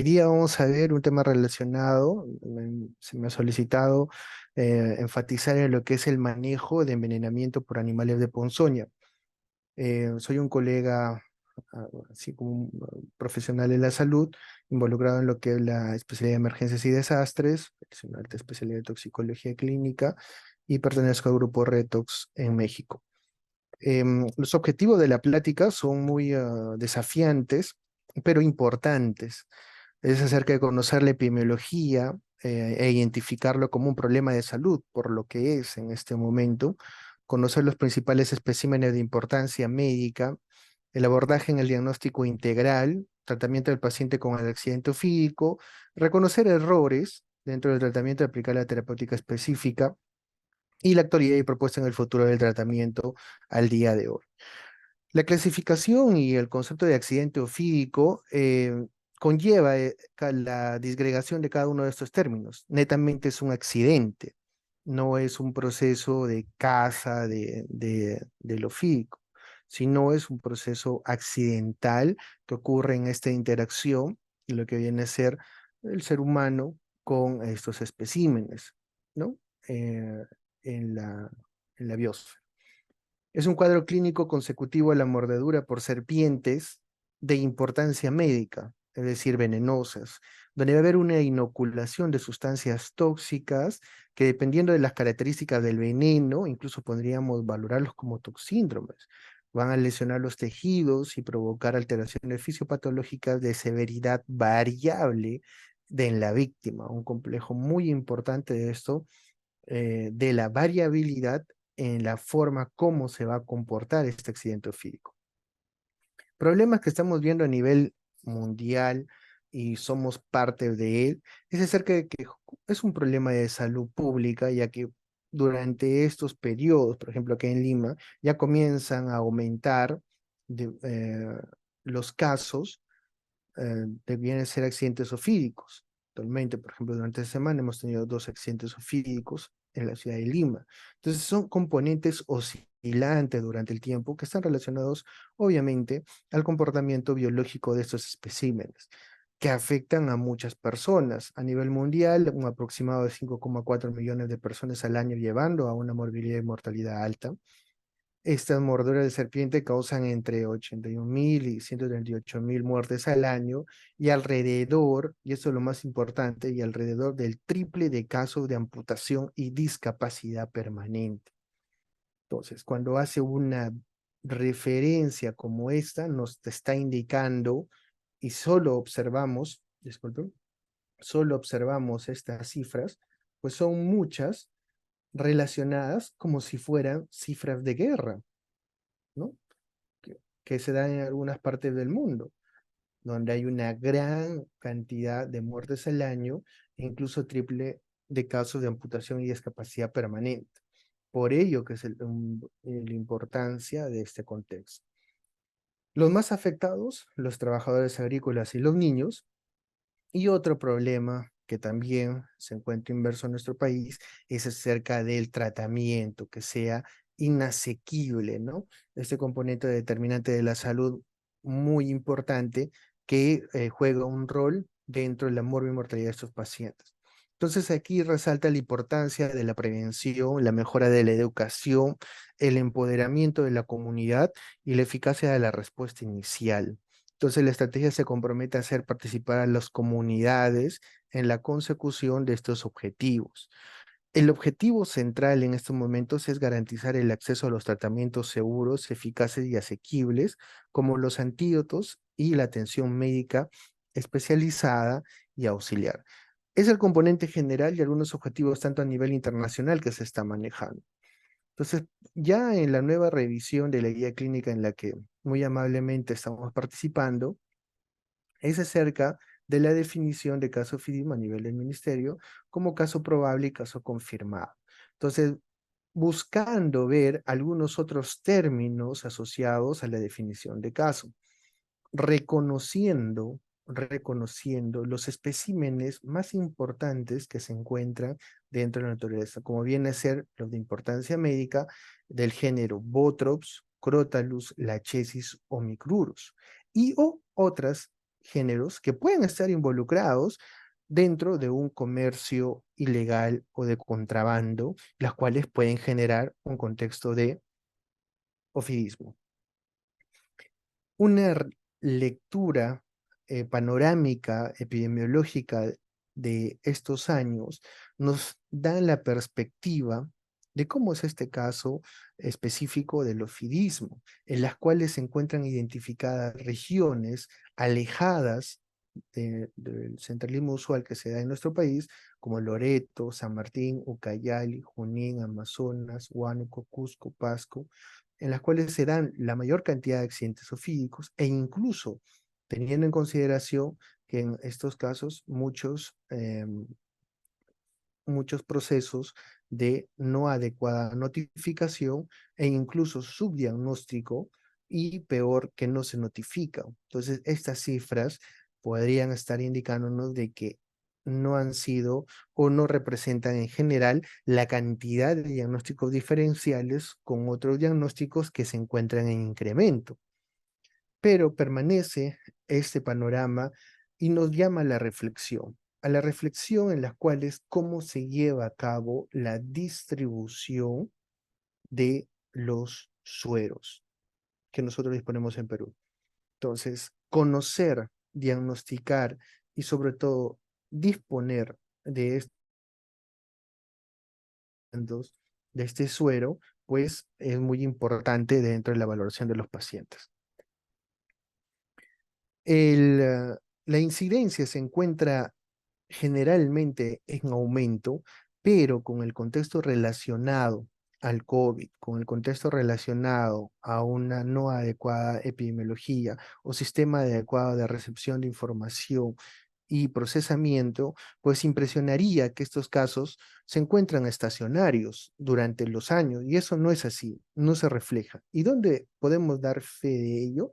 Hoy día vamos a ver un tema relacionado, se me ha solicitado enfatizar en lo que es el manejo de envenenamiento por animales de ponzoña. Soy un colega, así como un profesional de la salud, involucrado en lo que es la especialidad de emergencias y desastres, es una alta especialidad de toxicología clínica y pertenezco al grupo Retox en México. Los objetivos de la plática son muy desafiantes, pero importantes. Es acerca de conocer la epidemiología e identificarlo como un problema de salud, por lo que es en este momento, conocer los principales especímenes de importancia médica, el abordaje en el diagnóstico integral, tratamiento del paciente con el accidente ofídico, reconocer errores dentro del tratamiento y aplicar la terapéutica específica y la actualidad y propuesta en el futuro del tratamiento al día de hoy. La clasificación y el concepto de accidente ofídico conlleva la disgregación de cada uno de estos términos. Netamente es un accidente, no es un proceso de caza del ofídico, sino es un proceso accidental que ocurre en esta interacción y lo que viene a ser el ser humano con estos especímenes, ¿no? Eh, en la biosfera. Es un cuadro clínico consecutivo a la mordedura por serpientes de importancia médica, es decir, venenosas, donde va a haber una inoculación de sustancias tóxicas que dependiendo de las características del veneno, incluso podríamos valorarlos como toxíndromes, van a lesionar los tejidos y provocar alteraciones fisiopatológicas de severidad variable en la víctima. Un complejo muy importante de esto de la variabilidad en la forma como se va a comportar este accidente ofídico. Problemas que estamos viendo a nivel mundial y somos parte de él, es acerca de que es un problema de salud pública, ya que durante estos periodos, por ejemplo aquí en Lima, ya comienzan a aumentar de, los casos debían ser accidentes ofídicos. Actualmente, por ejemplo, durante esta semana hemos tenido 2 accidentes ofídicos en la ciudad de Lima. Entonces, son componentes oscilantes durante el tiempo que están relacionados, obviamente, al comportamiento biológico de estos especímenes que afectan a muchas personas. A nivel mundial, un aproximado de 5,4 millones de personas al año llevando a una morbilidad y mortalidad alta. Estas mordeduras de serpiente causan entre 81.000 y 138.000 muertes al año y alrededor, y esto es lo más importante, y alrededor del triple de casos de amputación y discapacidad permanente. Entonces, cuando hace una referencia como esta, nos está indicando y solo observamos, disculpen, solo observamos estas cifras, pues son muchas relacionadas como si fueran cifras de guerra, ¿no? Que se dan en algunas partes del mundo, donde hay una gran cantidad de muertes al año, e incluso triple de casos de amputación y discapacidad permanente. Por ello que es la importancia de este contexto. Los más afectados, los trabajadores agrícolas y los niños, y otro problema que también se encuentra inverso en nuestro país es acerca del tratamiento, que sea inasequible, ¿no? Este componente determinante de la salud muy importante que juega un rol dentro de la mortalidad de estos pacientes. Entonces aquí resalta la importancia de la prevención, la mejora de la educación, el empoderamiento de la comunidad y la eficacia de la respuesta inicial. Entonces la estrategia se compromete a hacer participar a las comunidades en la consecución de estos objetivos. El objetivo central en estos momentos es garantizar el acceso a los tratamientos seguros, eficaces y asequibles, como los antídotos y la atención médica especializada y auxiliar. Es el componente general y algunos objetivos tanto a nivel internacional que se está manejando. Entonces, ya en la nueva revisión de la guía clínica en la que muy amablemente estamos participando, es acerca de la definición de caso FIDIM a nivel del ministerio como caso probable y caso confirmado. Entonces, buscando ver algunos otros términos asociados a la definición de caso, reconociendo los especímenes más importantes que se encuentran dentro de la naturaleza, como viene a ser los de importancia médica del género Botrops, Crotalus, Lachesis o Micrurus, y o otras géneros que pueden estar involucrados dentro de un comercio ilegal o de contrabando, las cuales pueden generar un contexto de ofidismo. Una lectura panorámica epidemiológica de estos años nos da la perspectiva de cómo es este caso específico del ofidismo, en las cuales se encuentran identificadas regiones alejadas del centralismo usual que se da en nuestro país, como Loreto, San Martín, Ucayali, Junín, Amazonas, Huánuco, Cusco, Pasco, en las cuales se dan la mayor cantidad de accidentes ofídicos e incluso teniendo en consideración que en estos casos muchos procesos de no adecuada notificación e incluso subdiagnóstico y peor que no se notifica. Entonces, estas cifras podrían estar indicándonos de que no han sido o no representan en general la cantidad de diagnósticos diferenciales con otros diagnósticos que se encuentran en incremento. Pero permanece este panorama y nos llama a la reflexión en las cuales cómo se lleva a cabo la distribución de los sueros que nosotros disponemos en Perú. Entonces, conocer, diagnosticar y sobre todo disponer de estos, de este suero, pues es muy importante dentro de la valoración de los pacientes. La incidencia se encuentra generalmente en aumento, pero con el contexto relacionado al COVID, con el contexto relacionado a una no adecuada epidemiología o sistema adecuado de recepción de información y procesamiento, pues impresionaría que estos casos se encuentran estacionarios durante los años y eso no es así, no se refleja. ¿Y dónde podemos dar fe de ello?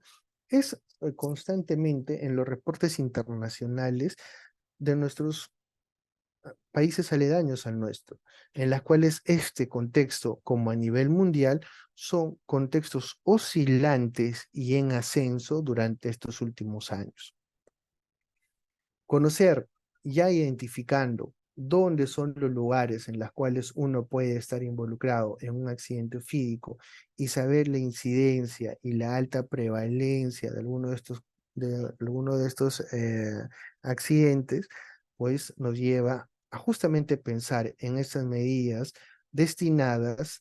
Es constantemente en los reportes internacionales de nuestros países aledaños al nuestro, en las cuales este contexto, como a nivel mundial, son contextos oscilantes y en ascenso durante estos últimos años. Conocer, ya identificando dónde son los lugares en los cuales uno puede estar involucrado en un accidente físico y saber la incidencia y la alta prevalencia de alguno de estos accidentes, pues nos lleva a justamente pensar en estas medidas destinadas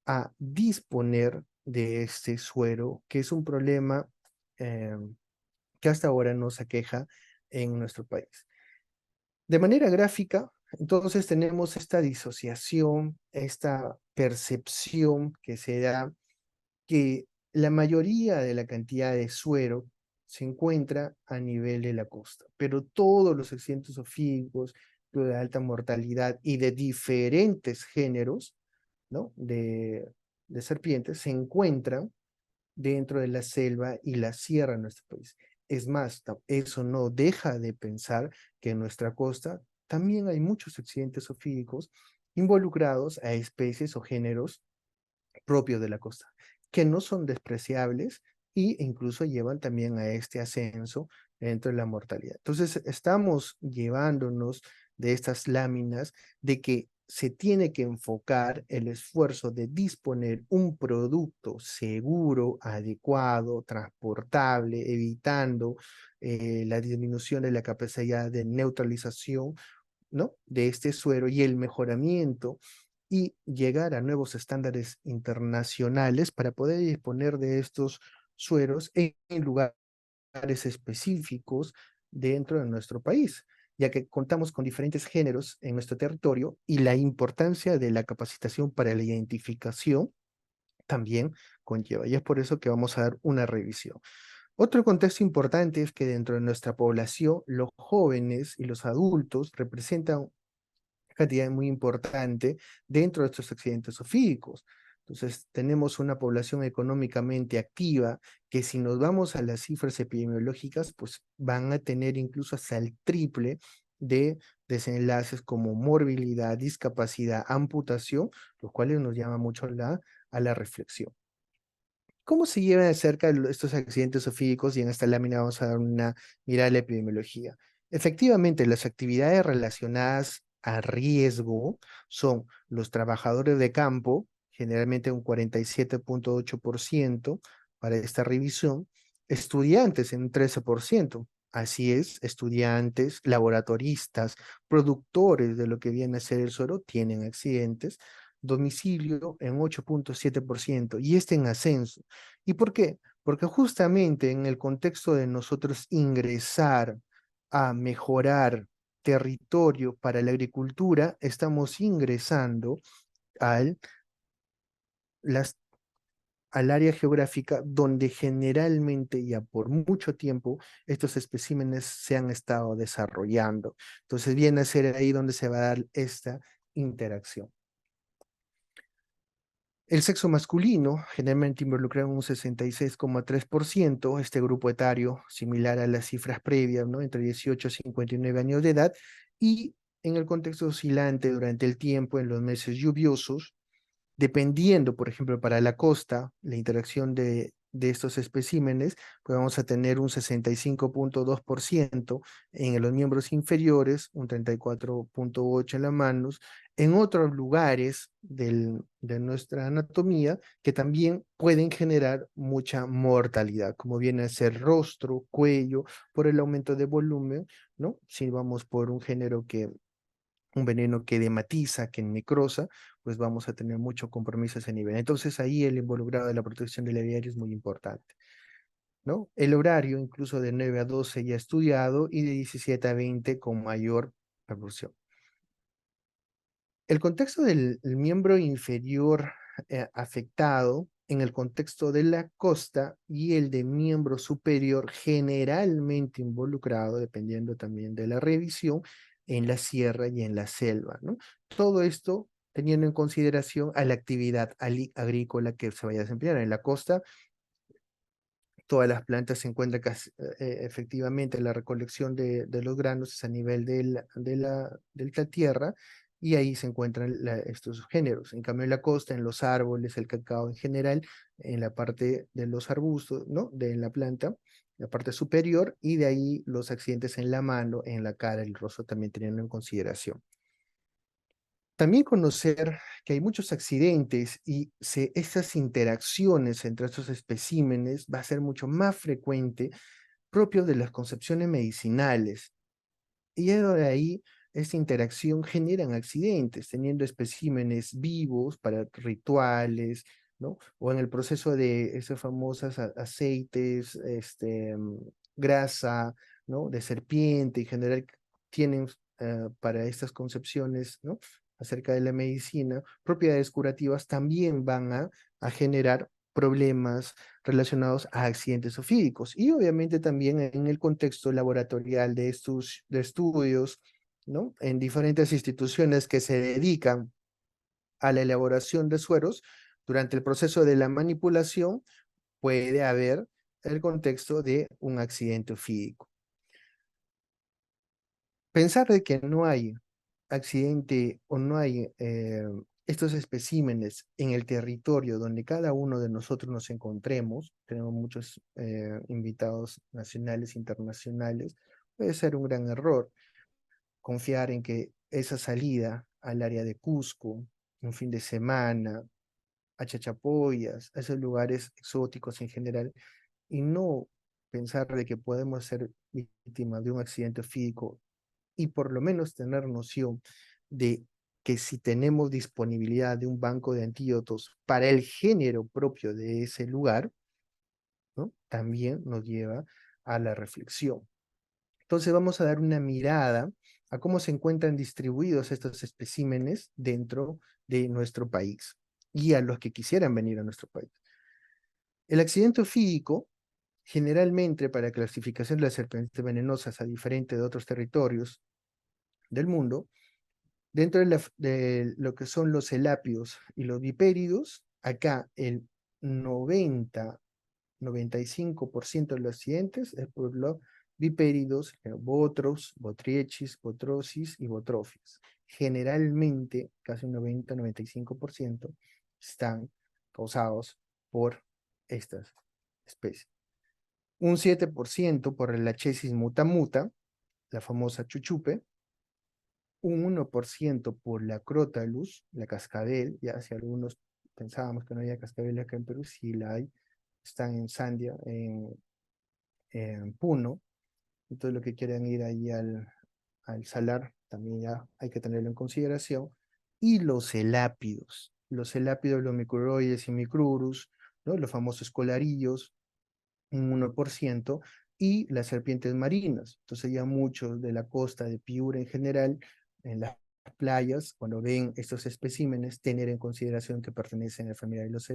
a disponer de este suero, que es un problema eh, que hasta ahora nos aqueja en nuestro país. De manera gráfica, entonces tenemos esta disociación, esta percepción que se da que la mayoría de la cantidad de suero se encuentra a nivel de la costa, pero todos los accidentes ofídicos de alta mortalidad y de diferentes géneros, ¿no? de serpientes se encuentran dentro de la selva y la sierra en nuestro país. Es más, eso no deja de pensar que en nuestra costa también hay muchos accidentes ofídicos involucrados a especies o géneros propios de la costa, que no son despreciables e incluso llevan también a este ascenso dentro de la mortalidad. Entonces, estamos llevándonos de estas láminas de que se tiene que enfocar el esfuerzo de disponer un producto seguro, adecuado, transportable, evitando la disminución de la capacidad de neutralización, ¿no? de este suero y el mejoramiento y llegar a nuevos estándares internacionales para poder disponer de estos sueros en lugares específicos dentro de nuestro país, ya que contamos con diferentes géneros en nuestro territorio y la importancia de la capacitación para la identificación también conlleva. Y es por eso que vamos a dar una revisión. Otro contexto importante es que dentro de nuestra población, los jóvenes y los adultos representan cantidad muy importante dentro de estos accidentes ofídicos. Entonces, tenemos una población económicamente activa que si nos vamos a las cifras epidemiológicas, pues van a tener incluso hasta el triple de desenlaces como morbilidad, discapacidad, amputación, lo cual nos llama mucho a la reflexión. ¿Cómo se llevan de cerca estos accidentes zoofílicos? Y en esta lámina vamos a dar una mirada a la epidemiología. Efectivamente, las actividades relacionadas a riesgo son los trabajadores de campo, generalmente un 47,8% para esta revisión, estudiantes en un 13%. Así es, estudiantes, laboratoristas, productores de lo que viene a ser el suero tienen accidentes, domicilio en 8,7% y este en ascenso. ¿Y por qué? Porque justamente en el contexto de nosotros ingresar a mejorar territorio para la agricultura, estamos ingresando al, las, al área geográfica donde generalmente ya por mucho tiempo estos especímenes se han estado desarrollando. Entonces viene a ser ahí donde se va a dar esta interacción. El sexo masculino, generalmente involucrado en un 66,3%, este grupo etario similar a las cifras previas, ¿no? Entre 18 y 59 años de edad, y en el contexto oscilante durante el tiempo, en los meses lluviosos, dependiendo, por ejemplo, para la costa, la interacción de estos especímenes, pues vamos a tener un 65,2% en los miembros inferiores, un 34,8% en las manos, en otros lugares de nuestra anatomía que también pueden generar mucha mortalidad, como viene a ser rostro, cuello, por el aumento de volumen, ¿no? Si vamos por un veneno que dematiza, que necrosa, pues vamos a tener mucho compromiso a ese nivel. Entonces ahí el involucrado de la protección del aviario es muy importante, ¿no? El horario incluso de 9 a 12 ya estudiado y de 17 a 20 con mayor proporción. El contexto del el miembro inferior afectado en el contexto de la costa y el de miembro superior generalmente involucrado, dependiendo también de la revisión, en la sierra y en la selva, ¿no? Todo esto teniendo en consideración a la actividad agrícola que se vaya a desempeñar. En la costa, todas las plantas se encuentran efectivamente la recolección de los granos es a nivel de la tierra y ahí se encuentran estos géneros. En cambio, en la costa, en los árboles, el cacao en general, en la parte de los arbustos, ¿no? De la planta, la parte superior, y de ahí los accidentes en la mano, en la cara, el rostro también teniendo en consideración. También conocer que hay muchos accidentes y estas interacciones entre estos especímenes va a ser mucho más frecuente propio de las concepciones medicinales. Y ya de ahí, esta interacción generan accidentes, teniendo especímenes vivos para rituales, ¿no? O en el proceso de esos famosos aceites, grasa, ¿no? De serpiente, en general tienen para estas concepciones, ¿no? Acerca de la medicina, propiedades curativas también van a generar problemas relacionados a accidentes zoofílicos y obviamente también en el contexto laboratorial de estudios, ¿no? En diferentes instituciones que se dedican a la elaboración de sueros, durante el proceso de la manipulación puede haber el contexto de un accidente zoofílico. Pensar de que no hay accidente o no hay estos especímenes en el territorio donde cada uno de nosotros nos encontremos, tenemos muchos invitados nacionales e internacionales, puede ser un gran error confiar en que esa salida al área de Cusco, un fin de semana, a Chachapoyas, a esos lugares exóticos en general, y no pensar de que podemos ser víctimas de un accidente físico y por lo menos tener noción de que si tenemos disponibilidad de un banco de antídotos para el género propio de ese lugar, ¿no? También nos lleva a la reflexión. Entonces vamos a dar una mirada a cómo se encuentran distribuidos estos especímenes dentro de nuestro país y a los que quisieran venir a nuestro país. El accidente ofídico, generalmente para clasificación de las serpientes venenosas a diferente de otros territorios del mundo, dentro de lo que son los elápidos y los vipéridos, acá el 95% de los accidentes es por los vipéridos, botros, botriechis, botrosis y botrofis. Generalmente, casi un 90-95% están causados por estas especies. Un 7% por el Lachesis mutamuta, la famosa chuchupe, un 1% por la Crotalus, la cascabel, ya si algunos pensábamos que no había cascabel acá en Perú, sí la hay, están en Sandia, en Puno, entonces lo que quieren ir ahí al salar, también ya hay que tenerlo en consideración, y los elápidos, los microides y micrurus, ¿no? Los famosos colarillos, un 1%, y las serpientes marinas. Entonces ya muchos de la costa de Piura en general, en las playas, cuando ven estos especímenes, tener en consideración que pertenecen a la familia de los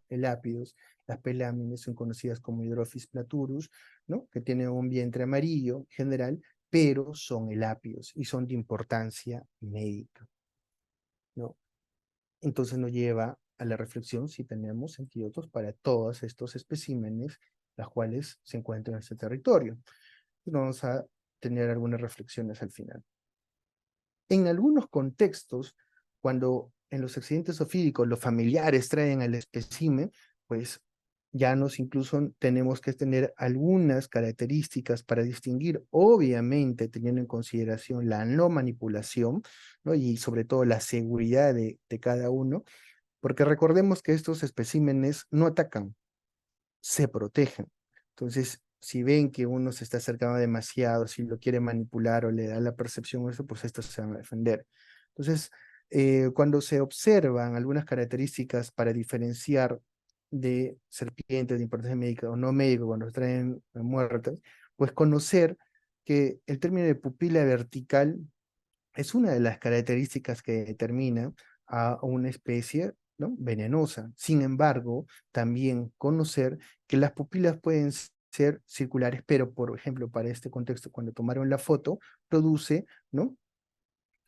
elápidos. Las pelámines son conocidas como Hydrophis platurus, ¿no? Que tienen un vientre amarillo en general, pero son elápidos y son de importancia médica, ¿no? Entonces nos lleva a la reflexión si tenemos antídotos para todos estos especímenes, las cuales se encuentran en este territorio. Y vamos a tener algunas reflexiones al final. En algunos contextos, cuando en los accidentes zoofílicos los familiares traen al espécimen, pues ya nos incluso tenemos que tener algunas características para distinguir, obviamente teniendo en consideración la no manipulación, ¿no? Y sobre todo la seguridad de cada uno, porque recordemos que estos especímenes no atacan, se protegen. Entonces, si ven que uno se está acercando demasiado, si lo quiere manipular o le da la percepción de eso, pues estos se van a defender. Entonces, cuando se observan algunas características para diferenciar de serpientes de importancia médica o no médica cuando traen muertas, pues conocer que el término de pupila vertical es una de las características que determina a una especie, ¿no? Venenosa. Sin embargo, también conocer que las pupilas pueden ser circulares, pero por ejemplo, para este contexto, cuando tomaron la foto, produce, ¿no?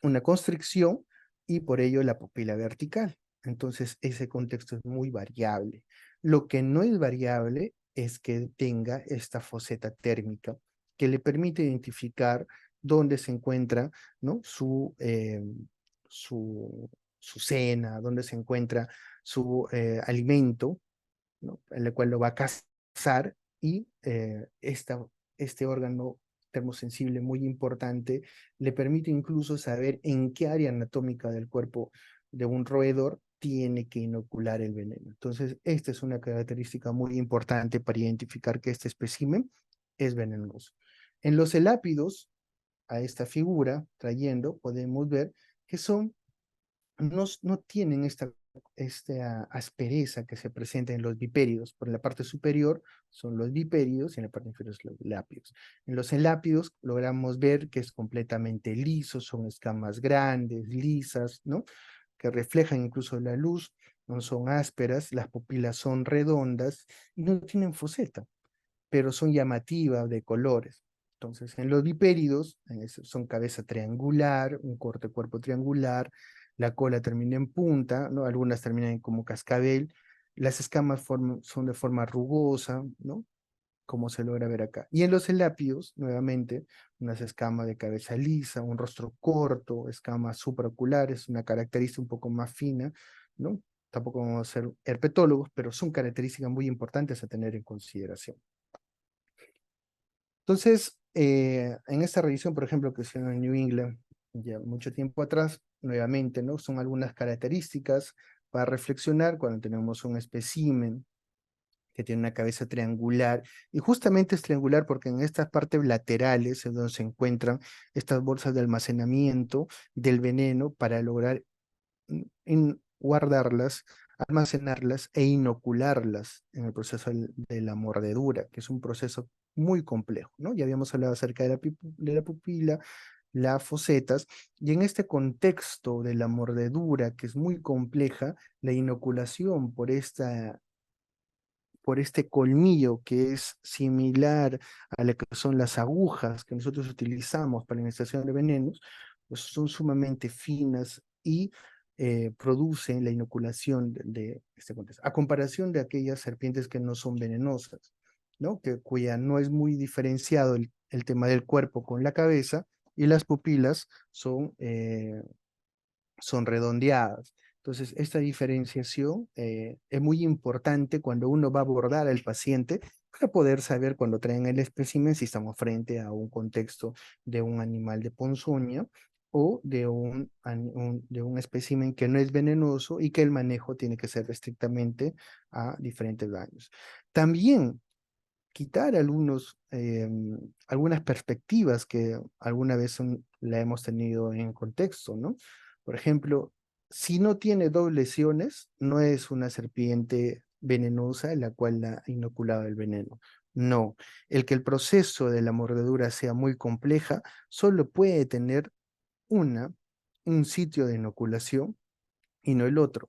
Una constricción y por ello la pupila vertical. Entonces, ese contexto es muy variable. Lo que no es variable es que tenga esta foseta térmica que le permite identificar dónde se encuentra, ¿no? Su cena, dónde se encuentra su alimento, ¿no? En el cual lo va a cazar y este órgano termosensible muy importante le permite incluso saber en qué área anatómica del cuerpo de un roedor tiene que inocular el veneno. Entonces, esta es una característica muy importante para identificar que este espécimen es venenoso. En los elápidos, a esta figura, trayendo, podemos ver que no tienen esta aspereza que se presenta en los bipéridos. Por la parte superior son los bipéridos y en la parte inferior son los lápidos. En los elápidos logramos ver que es completamente liso, son escamas grandes, lisas, ¿no? Que reflejan incluso la luz, no son ásperas, las pupilas son redondas y no tienen foseta, pero son llamativas de colores. Entonces, en los bipéridos son cabeza triangular, un corte cuerpo triangular, la cola termina en punta, ¿no? Algunas terminan como cascabel, las escamas son de forma rugosa, ¿no? Como se logra ver acá. Y en los elápidos, nuevamente, unas escamas de cabeza lisa, un rostro corto, escamas supraoculares, una característica un poco más fina, ¿no? Tampoco vamos a ser herpetólogos, pero son características muy importantes a tener en consideración. Entonces, en esta revisión, por ejemplo, que se hizo en New England ya mucho tiempo atrás, nuevamente, ¿no? Son algunas características para reflexionar cuando tenemos un espécimen que tiene una cabeza triangular, y justamente es triangular porque en estas partes laterales es donde se encuentran estas bolsas de almacenamiento del veneno para lograr guardarlas, almacenarlas e inocularlas en el proceso de la mordedura, que es un proceso muy complejo, ¿no? Ya habíamos hablado acerca de la pupila, las fosetas, y en este contexto de la mordedura, que es muy compleja, la inoculación por este colmillo que es similar a lo que son las agujas que nosotros utilizamos para la iniciación de venenos, pues son sumamente finas y producen la inoculación de este contexto. A comparación de aquellas serpientes que no son venenosas, ¿no? Cuya no es muy diferenciado el tema del cuerpo con la cabeza y las pupilas son redondeadas. Entonces, esta diferenciación es muy importante cuando uno va a abordar al paciente para poder saber cuando traen el espécimen si estamos frente a un contexto de un animal de ponzoña o de de un espécimen que no es venenoso y que el manejo tiene que ser estrictamente a diferentes daños. También quitar algunas perspectivas que alguna vez la hemos tenido en contexto, ¿no? Por ejemplo, si no tiene dos lesiones, no es una serpiente venenosa en la cual la ha inoculado el veneno. No, el que el proceso de la mordedura sea muy compleja, solo puede tener una, un sitio de inoculación y no el otro.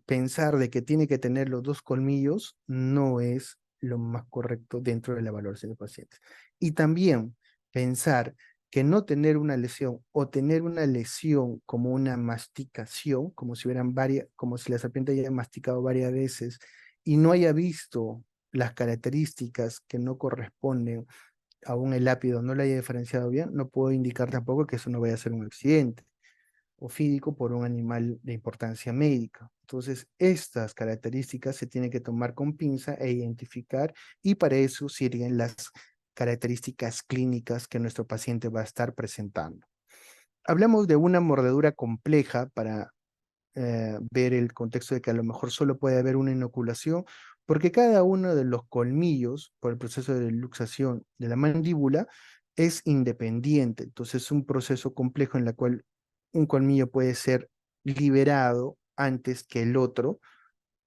Pensar de que tiene que tener los dos colmillos no es lo más correcto dentro de la valoración de pacientes. Y también pensar que no tener una lesión o tener una lesión como una masticación, como si hubieran varias, como si la serpiente haya masticado varias veces y no haya visto las características que no corresponden a un elápido, no le haya diferenciado bien, no puedo indicar tampoco que eso no vaya a ser un accidente ofídico por un animal de importancia médica. Entonces, estas características se tienen que tomar con pinza e identificar y para eso sirven las características clínicas que nuestro paciente va a estar presentando. Hablamos de una mordedura compleja para ver el contexto de que a lo mejor solo puede haber una inoculación, porque cada uno de los colmillos, por el proceso de luxación de la mandíbula, es independiente. Entonces es un proceso complejo en el cual un colmillo puede ser liberado antes que el otro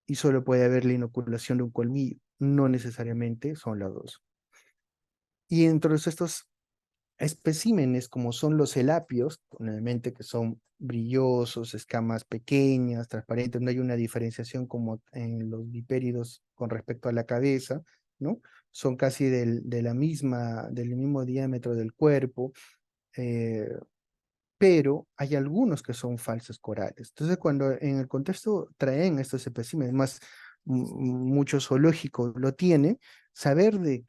y solo puede haber la inoculación de un colmillo. No necesariamente son las dos. Y dentro de estos especímenes como son los elapios, obviamente que son brillosos, escamas pequeñas, transparentes, no hay una diferenciación como en los vipéridos con respecto a la cabeza, ¿no? Son casi del mismo diámetro del cuerpo, eh, pero hay algunos que son falsos corales. Entonces, cuando en el contexto traen estos especímenes, más muchos zoológicos lo tienen, saber de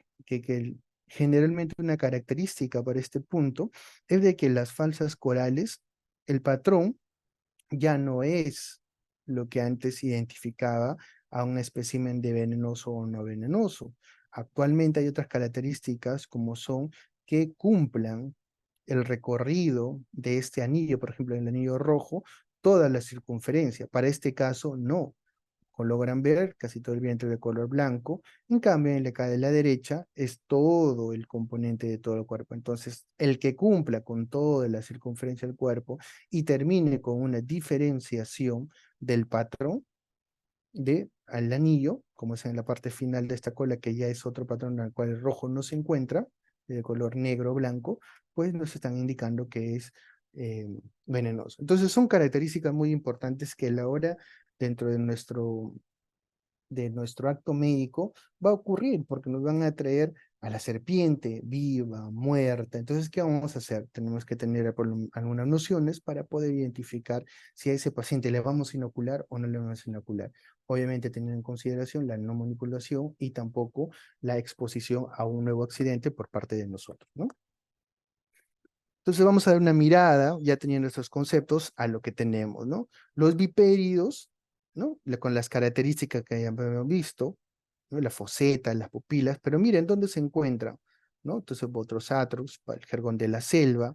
generalmente una característica para este punto es de que las falsas corales, el patrón ya no es lo que antes identificaba a un espécimen de venenoso o no venenoso. Actualmente hay otras características como son que cumplan el recorrido de este anillo, por ejemplo, el anillo rojo, toda la circunferencia. Para este caso, no. Como logran ver, casi todo el vientre de color blanco. En cambio, en la cara de la derecha es todo el componente de todo el cuerpo. Entonces, el que cumpla con toda la circunferencia del cuerpo y termine con una diferenciación del patrón al anillo, como es en la parte final de esta cola, que ya es otro patrón en el cual el rojo no se encuentra, de color negro o blanco, pues nos están indicando que es eh, venenoso. Entonces son características muy importantes que a la hora dentro de nuestro acto médico va a ocurrir porque nos van a traer a la serpiente viva, muerta. Entonces, ¿qué vamos a hacer? Tenemos que tener algunas nociones para poder identificar si a ese paciente le vamos a inocular o no le vamos a inocular. Obviamente teniendo en consideración la no manipulación y tampoco la exposición a un nuevo accidente por parte de nosotros, ¿no? Entonces vamos a dar una mirada, ya teniendo estos conceptos, a lo que tenemos, ¿no? Los bipéridos, ¿no? Con las características que ya hemos visto, ¿no? La foseta, las pupilas, pero miren dónde se encuentran, ¿no? Entonces Botrosaurus, el jergón de la selva,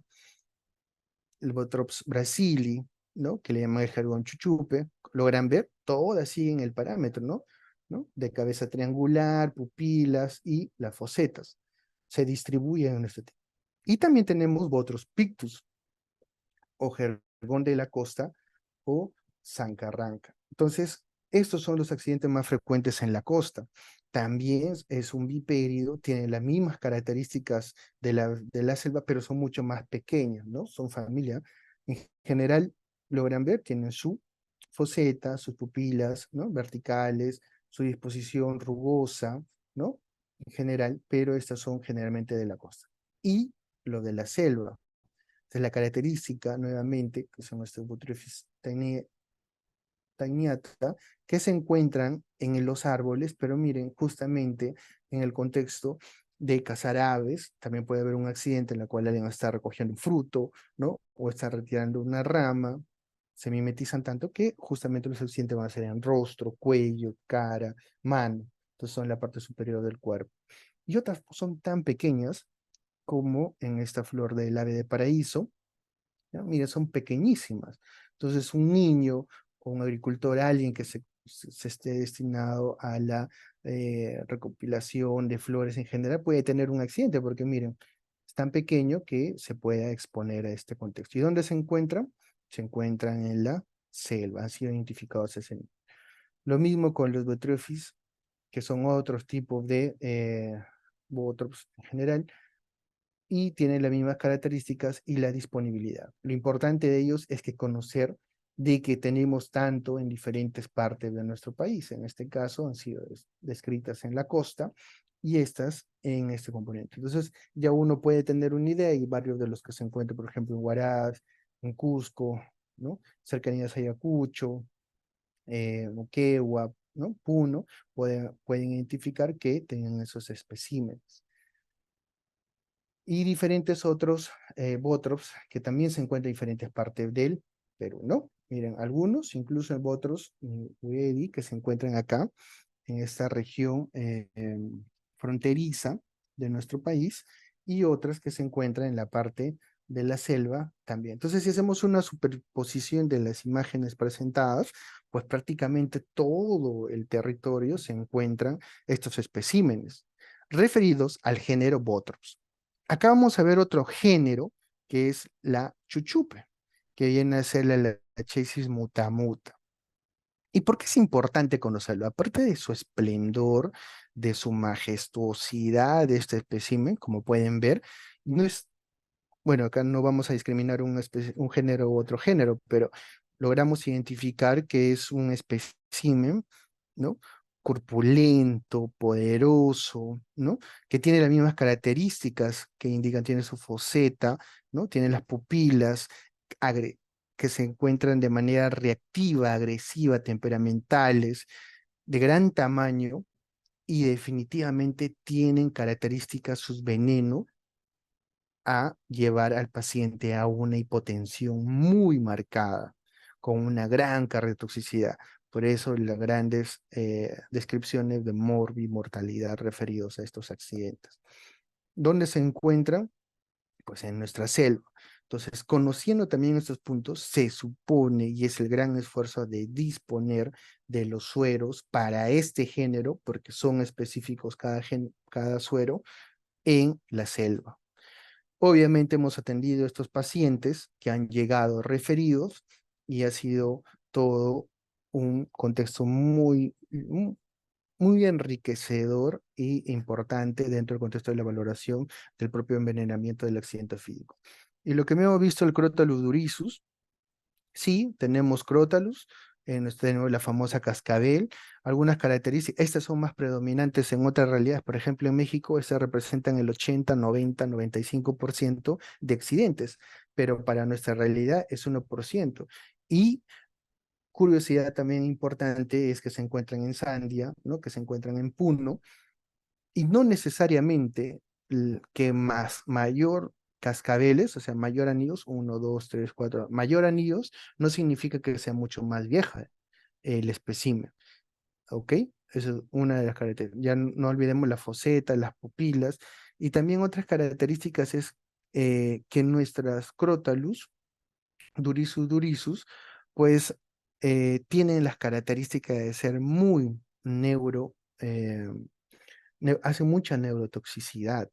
el Botrops brasili, ¿no? Que le llaman el jergón chuchupe, logran ver, todas siguen el parámetro, ¿no? ¿No? De cabeza triangular, pupilas y las fosetas. Se distribuyen en este tipo. Y también tenemos Botros pictus, o jergón de la costa, o Zancarranca. Entonces, estos son los accidentes más frecuentes en la costa. También es un bipérido, tiene las mismas características de la selva, pero son mucho más pequeños, ¿no? Son familia. En general, logran ver, tienen su foseta, sus pupilas, ¿no? Verticales, su disposición rugosa, ¿no? En general, pero estas son generalmente de la costa. Y lo de la selva, es la característica, nuevamente, que son estos Botrytis taeniata, que se encuentran en los árboles, pero miren, justamente en el contexto de cazar aves, también puede haber un accidente en el cual alguien está recogiendo un fruto, ¿no? O está retirando una rama, se mimetizan tanto que justamente los accidentes van a ser en rostro, cuello, cara, mano. Entonces son la parte superior del cuerpo. Y otras son tan pequeñas como en esta flor del ave de paraíso. ¿Ya? Mira, son pequeñísimas. Entonces, un niño o un agricultor, alguien que se esté destinado a la recopilación de flores en general, puede tener un accidente, porque miren, es tan pequeño que se pueda exponer a este contexto. ¿Y dónde se encuentran? Se encuentran en la selva, han sido identificados ese niño. Lo mismo con los botrofis, que son otros tipos de bótrofos en general, y tienen las mismas características y la disponibilidad. Lo importante de ellos es que conocer de que tenemos tanto en diferentes partes de nuestro país. En este caso han sido descritas en la costa y estas en este componente. Entonces ya uno puede tener una idea y varios de los que se encuentran, por ejemplo, en Huaraz, en Cusco, ¿no? Cercanías a Ayacucho, Moquegua, ¿no? Puno, pueden identificar que tienen esos especímenes y diferentes otros bótrops que también se encuentran en diferentes partes del Perú, ¿no? Miren, algunos, incluso en bótropos Uedi, que se encuentran acá, en esta región fronteriza de nuestro país, y otras que se encuentran en la parte de la selva también. Entonces, si hacemos una superposición de las imágenes presentadas, pues prácticamente todo el territorio se encuentran estos especímenes referidos al género Botrops. Acá vamos a ver otro género que es la chuchupe, que viene a ser la Lachesis mutamuta. ¿Y por qué es importante conocerlo? Aparte de su esplendor, de su majestuosidad de este espécimen, como pueden ver, no es, bueno, acá no vamos a discriminar un género u otro género, pero logramos identificar que es un espécimen, ¿no? Corpulento, poderoso, ¿no? Que tiene las mismas características que indican, tiene su foseta, ¿no? Tiene las pupilas agre- que se encuentran de manera reactiva, agresiva, temperamentales, de gran tamaño y definitivamente tienen características sus venenos a llevar al paciente a una hipotensión muy marcada, con una gran cardiotoxicidad. Por eso las grandes descripciones de mortalidad referidos a estos accidentes. ¿Dónde se encuentran? Pues en nuestra selva. Entonces, conociendo también estos puntos, se supone, y es el gran esfuerzo de disponer de los sueros para este género, porque son específicos cada suero, en la selva. Obviamente hemos atendido a estos pacientes que han llegado referidos y ha sido todo un contexto muy enriquecedor e importante dentro del contexto de la valoración del propio envenenamiento del accidente físico. Y lo que me hemos visto el Crotalus durisus, sí, tenemos Crotalus, tenemos la famosa cascabel, algunas características, estas son más predominantes en otras realidades, por ejemplo en México, estas representan el 80, 90, 95% de accidentes, pero para nuestra realidad es 1%. Y curiosidad también importante es que se encuentran en Sandia, ¿no? Que se encuentran en Puno, y no necesariamente que mayor cascabeles, o sea, mayor anillos, uno, dos, tres, cuatro, mayor anillos, no significa que sea mucho más vieja el espécimen, ¿ok? Eso es una de las características. Ya no olvidemos la foseta, las pupilas, y también otras características es que nuestras Crotalus, durisus, pues tienen las características de ser muy hace mucha neurotoxicidad.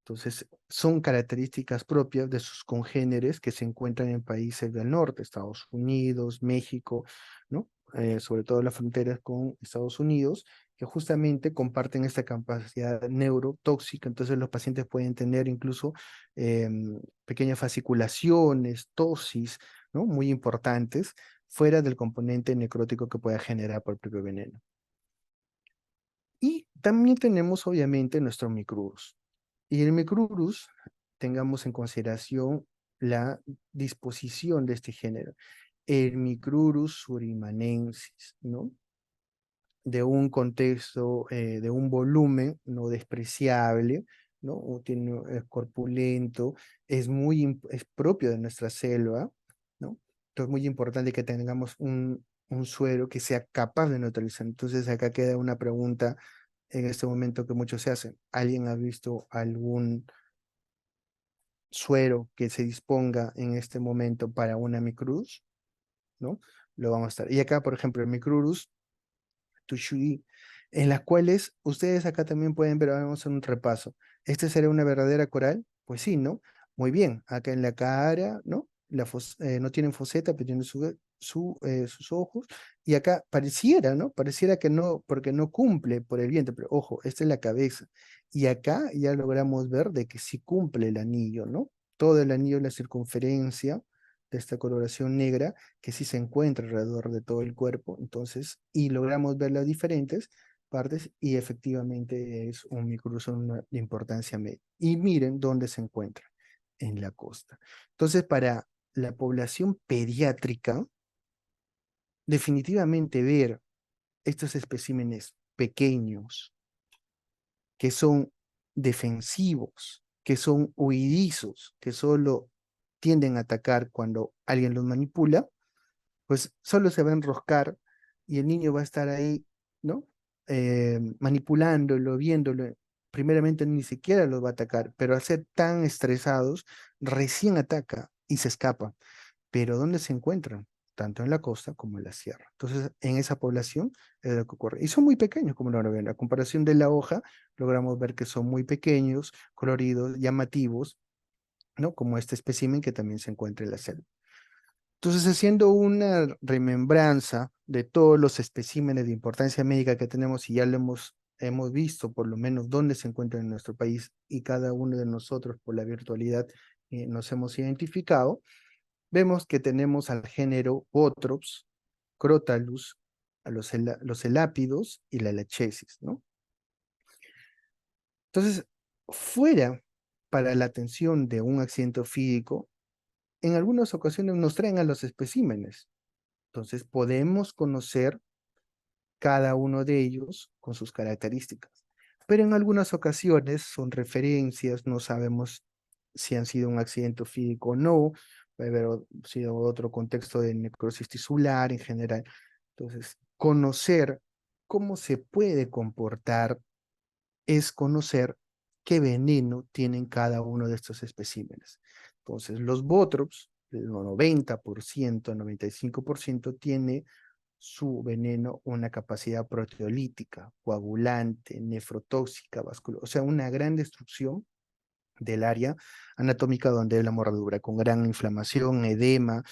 Entonces, son características propias de sus congéneres que se encuentran en países del norte, Estados Unidos, México, ¿no? Sobre todo las fronteras con Estados Unidos, que justamente comparten esta capacidad neurotóxica. Entonces, los pacientes pueden tener incluso pequeñas fasciculaciones, tosis, ¿no? Muy importantes, fuera del componente necrótico que pueda generar por el propio veneno. Y también tenemos, obviamente, nuestro micrurus. Y el micrurus, tengamos en consideración la disposición de este género. El micrurus surimanensis, ¿no? De un contexto, de un volumen no despreciable, ¿no? Es corpulento, es propio de nuestra selva, ¿no? Entonces es muy importante que tengamos un suero que sea capaz de neutralizar. Entonces acá queda una pregunta en este momento que muchos se hacen. ¿Alguien ha visto algún suero que se disponga en este momento para una micrurus? ¿No? Lo vamos a estar. Y acá, por ejemplo, el micrurus Tushui, en las cuales ustedes acá también pueden ver, vamos a hacer un repaso. ¿Este será una verdadera coral? Pues sí, ¿no? Muy bien, acá en la cara, ¿no? No tienen foseta, pero tienen sus ojos. Y acá pareciera, ¿no? Pareciera que no, porque no cumple por el vientre, pero ojo, esta es la cabeza. Y acá ya logramos ver de que sí cumple el anillo, ¿no? Todo el anillo, la circunferencia de esta coloración negra que sí se encuentra alrededor de todo el cuerpo, entonces, y logramos ver las diferentes partes y efectivamente es un microzono de importancia media. Y miren dónde se encuentra, en la costa. Entonces, para la población pediátrica, definitivamente ver estos especímenes pequeños, que son defensivos, que son huidizos, que solo tienden a atacar cuando alguien los manipula, pues solo se va a enroscar y el niño va a estar ahí, ¿no? Manipulándolo, viéndolo. Primeramente ni siquiera los va a atacar, pero al ser tan estresados, recién ataca y se escapa. Pero ¿dónde se encuentran? Tanto en la costa como en la sierra. Entonces, en esa población es lo que ocurre. Y son muy pequeños, como lo ven. A comparación de la hoja, logramos ver que son muy pequeños, coloridos, llamativos, ¿no? Como este espécimen que también se encuentra en la selva. Entonces, haciendo una remembranza de todos los especímenes de importancia médica que tenemos y ya lo hemos visto por lo menos dónde se encuentran en nuestro país y cada uno de nosotros por la virtualidad nos hemos identificado, vemos que tenemos al género Botrops, Crotalus, a los elápidos y la lachesis, ¿no? Entonces, fuera para la atención de un accidente ofídico, en algunas ocasiones nos traen a los especímenes. Entonces podemos conocer cada uno de ellos con sus características. Pero en algunas ocasiones son referencias, no sabemos si han sido un accidente físico o no, puede haber sido otro contexto de necrosis tisular en general. Entonces, conocer cómo se puede comportar es conocer qué veneno tienen cada uno de estos especímenes. Entonces, los botrops, el 90%, 95% tiene su veneno una capacidad proteolítica, coagulante, nefrotóxica, vascular, o sea, una gran destrucción del área anatómica donde hay la mordedura, con gran inflamación, edema,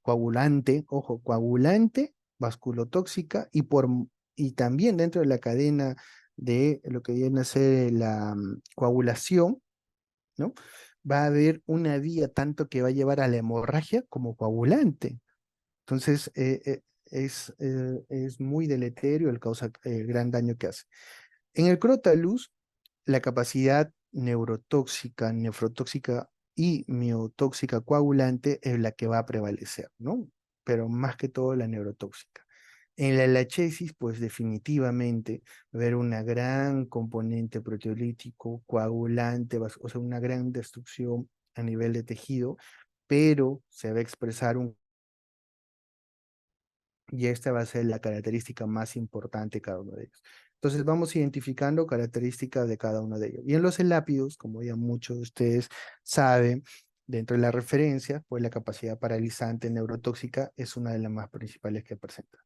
coagulante, ojo, coagulante, vasculotóxica y también dentro de la cadena de lo que viene a ser la coagulación, ¿no? Va a haber una vía tanto que va a llevar a la hemorragia como coagulante. Entonces, es muy deleterio, el causa el gran daño que hace. En el crotalus, la capacidad neurotóxica, nefrotóxica y miotóxica coagulante es la que va a prevalecer, ¿no? Pero más que todo la neurotóxica. En la lachesis, pues definitivamente va a haber una gran componente proteolítico, coagulante, o sea, una gran destrucción a nivel de tejido, pero se va a expresar y esta va a ser la característica más importante de cada uno de ellos. Entonces vamos identificando características de cada uno de ellos. Y en los elápidos, como ya muchos de ustedes saben, dentro de la referencia, pues la capacidad paralizante neurotóxica es una de las más principales que presenta.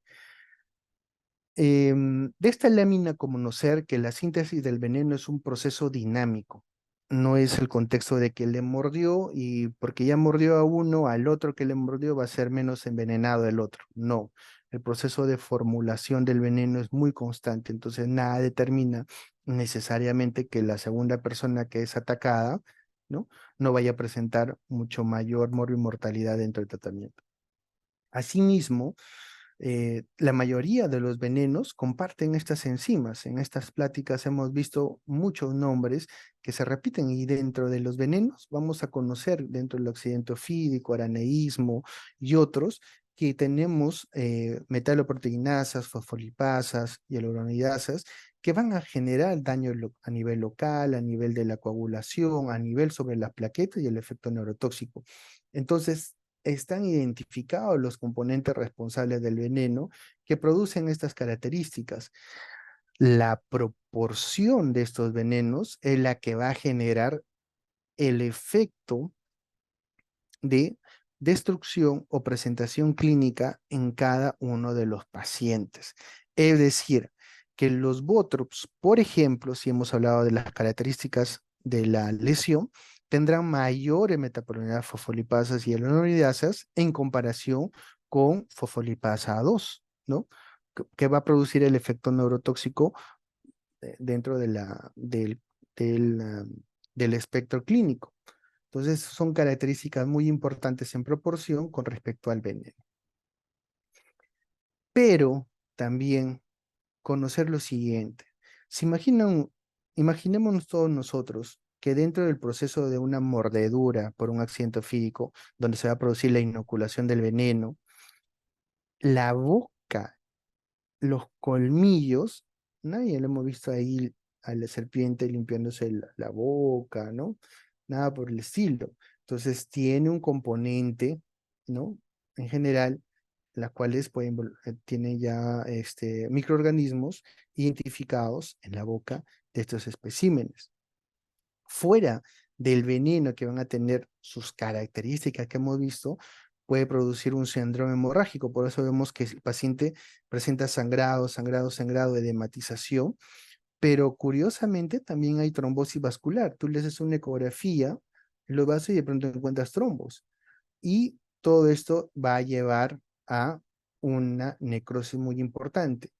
De esta lámina conocer que la síntesis del veneno es un proceso dinámico. No es el contexto de que le mordió y porque ya mordió a uno, al otro que le mordió va a ser menos envenenado el otro. No, el proceso de formulación del veneno es muy constante, entonces nada determina necesariamente que la segunda persona que es atacada, ¿no? No vaya a presentar mucho mayor mortalidad dentro del tratamiento. Asimismo, la mayoría de los venenos comparten estas enzimas. En estas pláticas hemos visto muchos nombres que se repiten y dentro de los venenos vamos a conocer dentro del accidente ofídico, araneísmo y otros que tenemos metaloproteinasas, fosfolipasas y hialuronidasas que van a generar daño a nivel local, a nivel de la coagulación, a nivel sobre las plaquetas y el efecto neurotóxico. Entonces, están identificados los componentes responsables del veneno que producen estas características. La proporción de estos venenos es la que va a generar el efecto de destrucción o presentación clínica en cada uno de los pacientes. Es decir, que los bótrops, por ejemplo, si hemos hablado de las características de la lesión, tendrán mayores metabolidad fosfolipasas y hialuronidasas en comparación con fosfolipasa 2, ¿no? Que va a producir el efecto neurotóxico dentro de del espectro clínico. Entonces, son características muy importantes en proporción con respecto al veneno. Pero también conocer lo siguiente. Se imaginan, imaginémonos todos nosotros que dentro del proceso de una mordedura por un accidente físico, donde se va a producir la inoculación del veneno, la boca, los colmillos, nadie lo hemos visto ahí a la serpiente limpiándose la boca, ¿no? Nada por el estilo. Entonces tiene un componente, ¿no? En general, las cuales tienen ya microorganismos identificados en la boca de estos especímenes. Fuera del veneno que van a tener sus características que hemos visto, puede producir un síndrome hemorrágico. Por eso vemos que el paciente presenta sangrado, sangrado, sangrado, edematización, pero curiosamente también hay trombosis vascular. Tú le haces una ecografía en los vasos y de pronto encuentras trombos. Y todo esto va a llevar a una necrosis muy importante.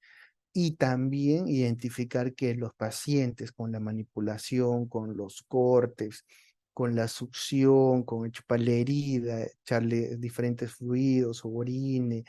Y también identificar que los pacientes con la manipulación, con los cortes, con la succión, con chupar la herida, echarle diferentes fluidos, orine,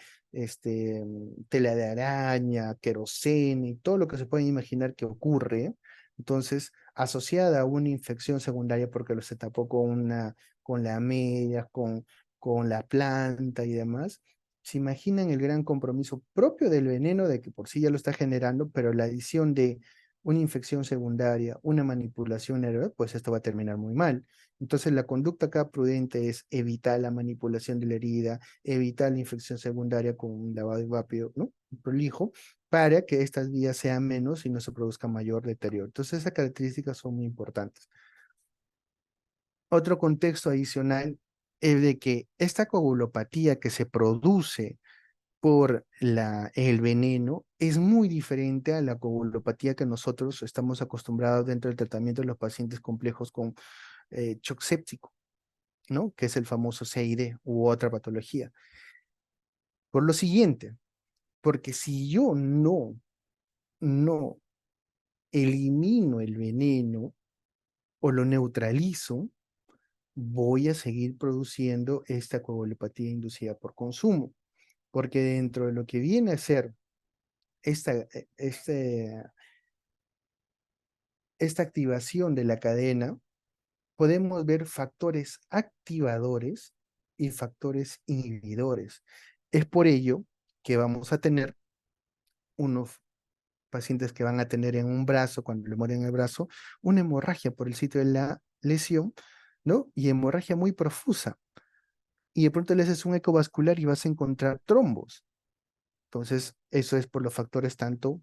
tela de araña, querosene, y todo lo que se pueden imaginar que ocurre, entonces asociada a una infección secundaria porque lo se tapó con la media, con la planta y demás. ¿Se imaginan el gran compromiso propio del veneno, de que por sí ya lo está generando, pero la adición de una infección secundaria, una manipulación aérea, pues esto va a terminar muy mal? Entonces la conducta acá prudente es evitar la manipulación de la herida, evitar la infección secundaria con un lavado rápido, ¿no? Prolijo, para que estas vías sean menos y no se produzca mayor deterioro. Entonces esas características son muy importantes. Otro contexto adicional es de que esta coagulopatía que se produce por el veneno es muy diferente a la coagulopatía que nosotros estamos acostumbrados dentro del tratamiento de los pacientes complejos con shock séptico, ¿no? Que es el famoso CID u otra patología. Por lo siguiente, porque si yo no elimino el veneno o lo neutralizo, voy a seguir produciendo esta coagulopatía inducida por consumo, porque dentro de lo que viene a ser esta, este esta activación de la cadena, podemos ver factores activadores y factores inhibidores. Es por ello que vamos a tener unos pacientes que van a tener en un brazo, cuando le mueren el brazo, una hemorragia por el sitio de la lesión, ¿no? Y hemorragia muy profusa. Y de pronto le haces un ecovascular y vas a encontrar trombos. Entonces, eso es por los factores tanto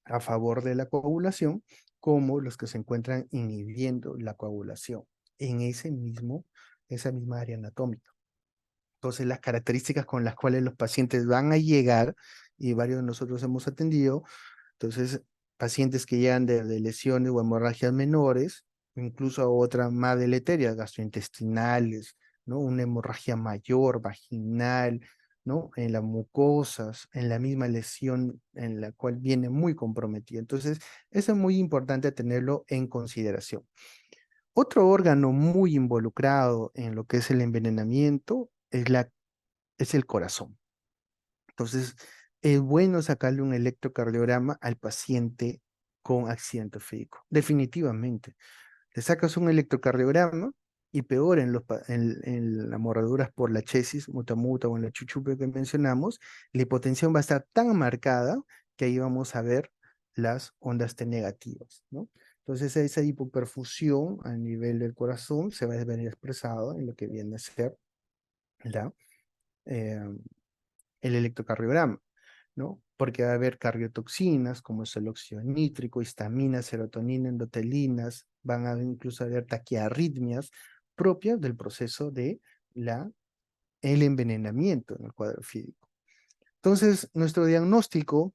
a favor de la coagulación como los que se encuentran inhibiendo la coagulación en esa misma área anatómica. Entonces, las características con las cuales los pacientes van a llegar, y varios de nosotros hemos atendido, entonces, pacientes que llegan de lesiones o hemorragias menores, incluso a otras más deleterias, gastrointestinales, ¿no? Una hemorragia mayor, vaginal, ¿no? En las mucosas, en la misma lesión en la cual viene muy comprometida. Entonces, eso es muy importante tenerlo en consideración. Otro órgano muy involucrado en lo que es el envenenamiento es el corazón. Entonces, es bueno sacarle un electrocardiograma al paciente con accidente físico. Definitivamente. Le sacas un electrocardiograma y peor en las mordeduras por la chesis, mutamuta o en la chuchupe que mencionamos, la hipotensión va a estar tan marcada que ahí vamos a ver las ondas T negativas, ¿no? Entonces, esa hipoperfusión a nivel del corazón se va a ver expresado en lo que viene a ser ¿ya? Eh, el electrocardiograma, ¿no? Porque va a haber cardiotoxinas como es el óxido nítrico, histamina, serotonina, endotelinas, van a incluso haber taquiarritmias propias del proceso de el envenenamiento en el cuadro físico. Entonces, nuestro diagnóstico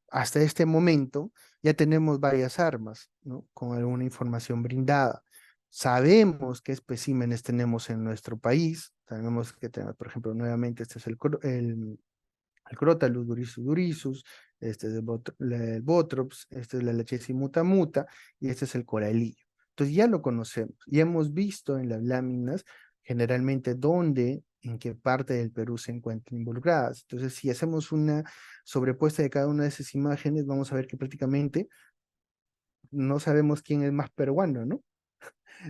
hasta este momento ya tenemos varias armas, ¿no? Con alguna información brindada. Sabemos qué especímenes tenemos en nuestro país. Sabemos que tenemos, por ejemplo, nuevamente este es el Crotalus durisus durisus, este es el Botrops, este es la Lechesia muta muta y este es el coralillo. Entonces ya lo conocemos, ya hemos visto en las láminas generalmente dónde, en qué parte del Perú se encuentran involucradas. Entonces, si hacemos una sobrepuesta de cada una de esas imágenes, vamos a ver que prácticamente no sabemos quién es más peruano, ¿no?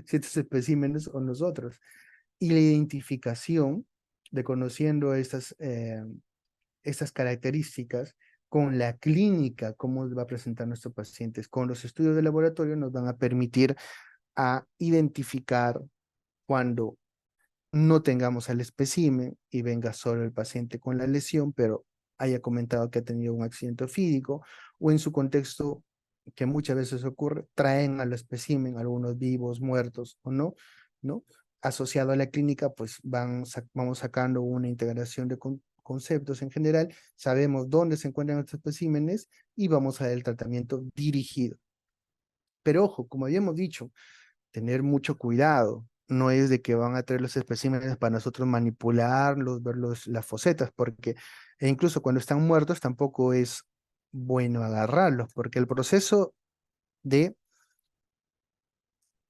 Si estos especímenes o nosotros. Y la identificación de conociendo estas características con la clínica, cómo va a presentar nuestros pacientes, con los estudios de laboratorio nos van a permitir a identificar cuando no tengamos al espécimen y venga solo el paciente con la lesión, pero haya comentado que ha tenido un accidente físico o en su contexto, que muchas veces ocurre, traen al espécimen, algunos vivos, muertos o no, ¿no? Asociado a la clínica, pues vamos sacando una integración de conceptos en general, sabemos dónde se encuentran estos especímenes y vamos a dar el tratamiento dirigido. Pero ojo, como habíamos dicho, tener mucho cuidado. No es de que van a traer los especímenes para nosotros manipularlos, verlos, las fosetas, porque e incluso cuando están muertos tampoco es bueno agarrarlos, porque el proceso de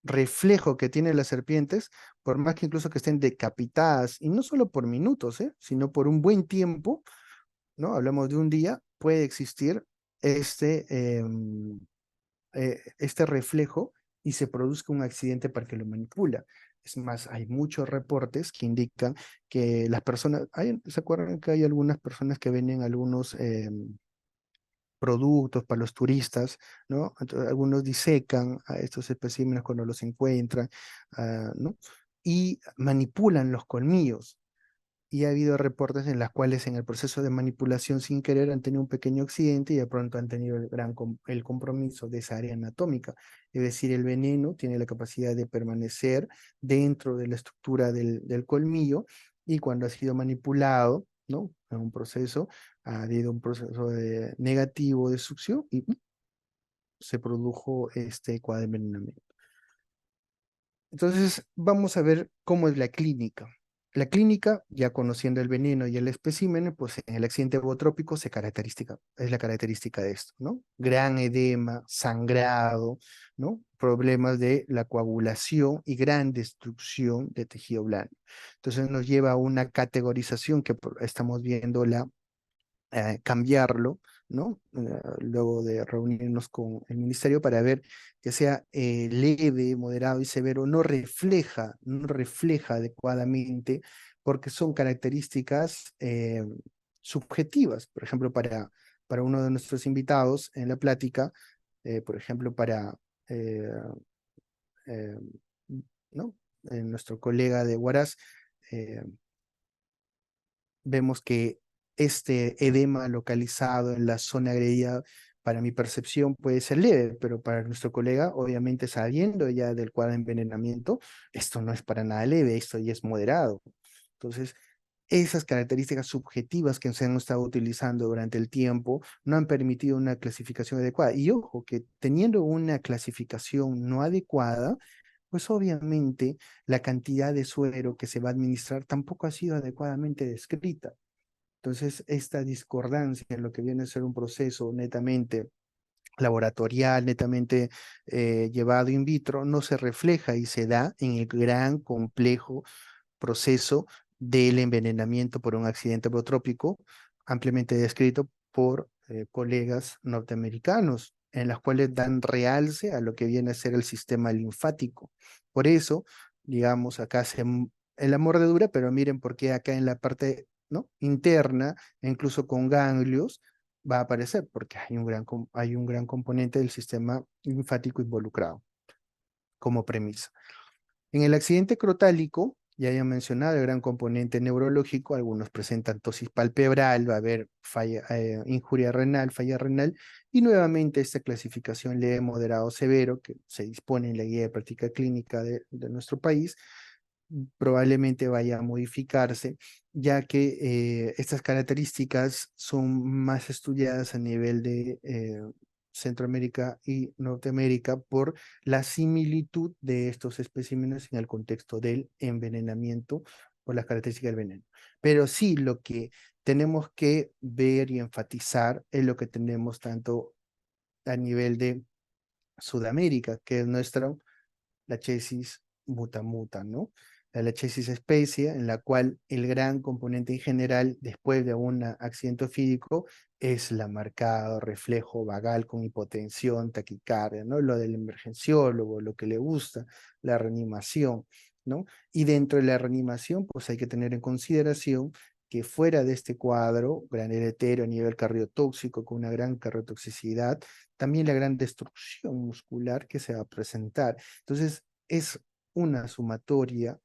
reflejo que tienen las serpientes, por más que incluso que estén decapitadas, y no solo por minutos, sino por un buen tiempo, ¿no? Hablamos de un día, puede existir este, este reflejo y se produzca un accidente para que lo manipula. Es más, hay muchos reportes que indican que las personas, ¿se acuerdan que hay algunas personas que venden algunos productos para los turistas, ¿no? Entonces, algunos disecan a estos especímenes cuando los encuentran, ¿no? Y manipulan los colmillos y ha habido reportes en las cuales en el proceso de manipulación sin querer han tenido un pequeño accidente y de pronto han tenido el compromiso de esa área anatómica. Es decir, el veneno tiene la capacidad de permanecer dentro de la estructura del colmillo y cuando ha sido manipulado, ¿no? En un proceso, ha habido un proceso negativo de succión y se produjo este cuadro de envenenamiento. Entonces, vamos a ver cómo es la clínica. La clínica, ya conociendo el veneno y el espécimen, pues en el accidente botrópico es la característica de esto, ¿no? Gran edema, sangrado, ¿no? Problemas de la coagulación y gran destrucción de tejido blando. Entonces nos lleva a una categorización que estamos viendo cambiarlo, ¿no? Luego de reunirnos con el ministerio para ver que sea leve, moderado y severo, no refleja adecuadamente porque son características subjetivas. Por ejemplo, para uno de nuestros invitados en la plática, por ejemplo, eh, eh, ¿no? Nuestro colega de Huaraz, eh, vemos que este edema localizado en la zona agredida, para mi percepción puede ser leve, pero para nuestro colega, obviamente sabiendo ya del cuadro de envenenamiento, esto no es para nada leve, esto ya es moderado. Entonces, esas características subjetivas que se han estado utilizando durante el tiempo no han permitido una clasificación adecuada. Y ojo, que teniendo una clasificación no adecuada, pues obviamente la cantidad de suero que se va a administrar tampoco ha sido adecuadamente descrita. Entonces, esta discordancia en lo que viene a ser un proceso netamente laboratorial, netamente llevado in vitro, no se refleja y se da en el gran complejo proceso del envenenamiento por un accidente biotrópico, ampliamente descrito por colegas norteamericanos, en las cuales dan realce a lo que viene a ser el sistema linfático. Por eso, digamos, acá se en la mordedura, pero miren por qué acá en la parte, ¿no? Interna, incluso con ganglios, va a aparecer, porque hay un gran componente del sistema linfático involucrado como premisa. En el accidente crotálico, ya había mencionado el gran componente neurológico, algunos presentan tosis palpebral, va a haber injuria renal, falla renal, y nuevamente esta clasificación leve, moderado, severo, que se dispone en la guía de práctica clínica de nuestro país, probablemente vaya a modificarse, ya que estas características son más estudiadas a nivel de Centroamérica y Norteamérica por la similitud de estos especímenes en el contexto del envenenamiento por las características del veneno. Pero sí, lo que tenemos que ver y enfatizar es lo que tenemos tanto a nivel de Sudamérica, que es nuestra la chesis muta, ¿no? La chesis especia, en la cual el gran componente en general, después de un accidente ofídico, es la marcado reflejo vagal con hipotensión, taquicardia, ¿no? Lo del emergenciólogo, lo que le gusta, la reanimación, ¿no? Y dentro de la reanimación, pues hay que tener en consideración que fuera de este cuadro, gran heredero a nivel cardiotóxico, con una gran cardiotoxicidad, también la gran destrucción muscular que se va a presentar. Entonces, es una sumatoria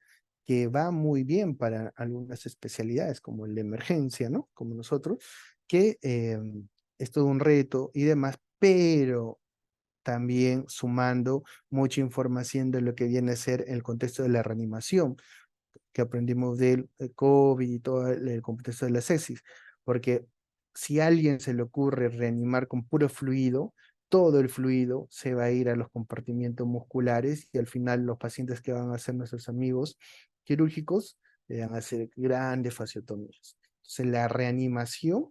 que va muy bien para algunas especialidades, como la emergencia, ¿no? Como nosotros, que es todo un reto y demás, pero también sumando mucha información de lo que viene a ser el contexto de la reanimación, que aprendimos del COVID y todo el contexto de la sepsis, porque si a alguien se le ocurre reanimar con puro fluido, todo el fluido se va a ir a los compartimientos musculares y al final los pacientes que van a ser nuestros amigos quirúrgicos van a hacer grandes fasciotomías. Entonces la reanimación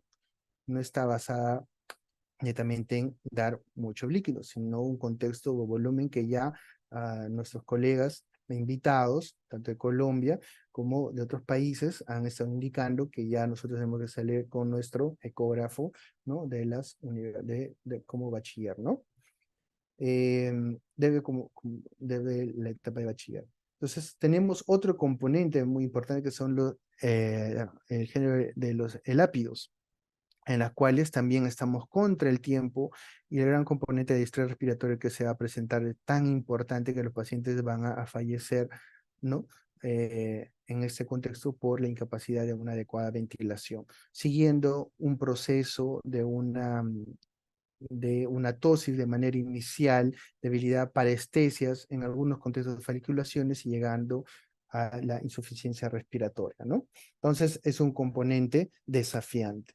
no está basada netamente en dar mucho líquido, sino un contexto o volumen que ya nuestros colegas invitados, tanto de Colombia como de otros países, han estado indicando que ya nosotros tenemos que salir con nuestro ecógrafo, ¿no? De las de como bachiller, ¿no? Debe la etapa de bachiller. Entonces, tenemos otro componente muy importante que son el género de los elápidos, en las cuales también estamos contra el tiempo y el gran componente de estrés respiratorio que se va a presentar es tan importante que los pacientes van a fallecer, ¿no? En este contexto por la incapacidad de una adecuada ventilación, siguiendo un proceso de una tosis de manera inicial, debilidad, parestesias en algunos contextos de faliculaciones y llegando a la insuficiencia respiratoria, ¿no? Entonces es un componente desafiante.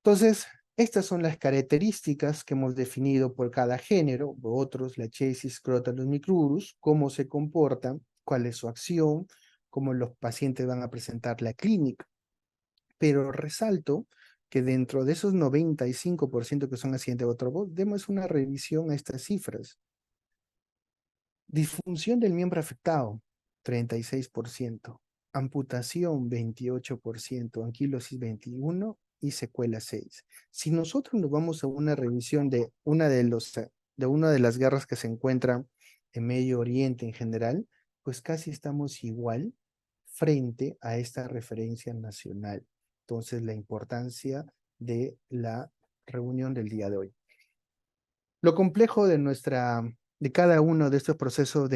Entonces, estas son las características que hemos definido por cada género, otros, la chesis, Crotalus micrurus, cómo se comportan, cuál es su acción, cómo los pacientes van a presentar la clínica. Pero resalto que dentro de esos 95% que son accidentes de voz, demos una revisión a estas cifras. Disfunción del miembro afectado, 36%. Amputación, 28%. Anquilosis, 21%. Y secuela 6. Si nosotros nos vamos a una revisión de una de las guerras que se encuentran en Medio Oriente en general, pues casi estamos igual frente a esta referencia nacional. Entonces, la importancia de la reunión del día de hoy. Lo complejo de cada uno de estos procesos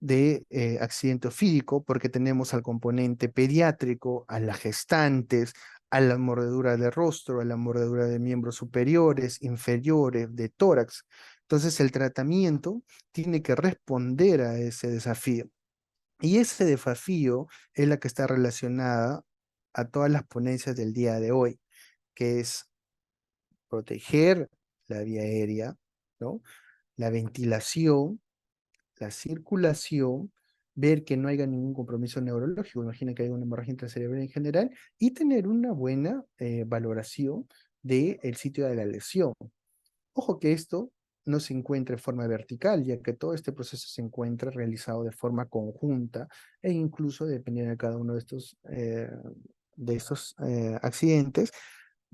de accidente ofídico, porque tenemos al componente pediátrico, a las gestantes, a la mordedura de rostro, a la mordedura de miembros superiores, inferiores, de tórax. Entonces el tratamiento tiene que responder a ese desafío. Y ese desafío es la que está relacionada a todas las ponencias del día de hoy, que es proteger la vía aérea, ¿no? La ventilación, la circulación, ver que no haya ningún compromiso neurológico, imagina que haya una hemorragia intracerebral en general, y tener una buena valoración del sitio de la lesión. Ojo que esto no se encuentra en forma vertical, ya que todo este proceso se encuentra realizado de forma conjunta e incluso dependiendo de cada uno de estos accidentes,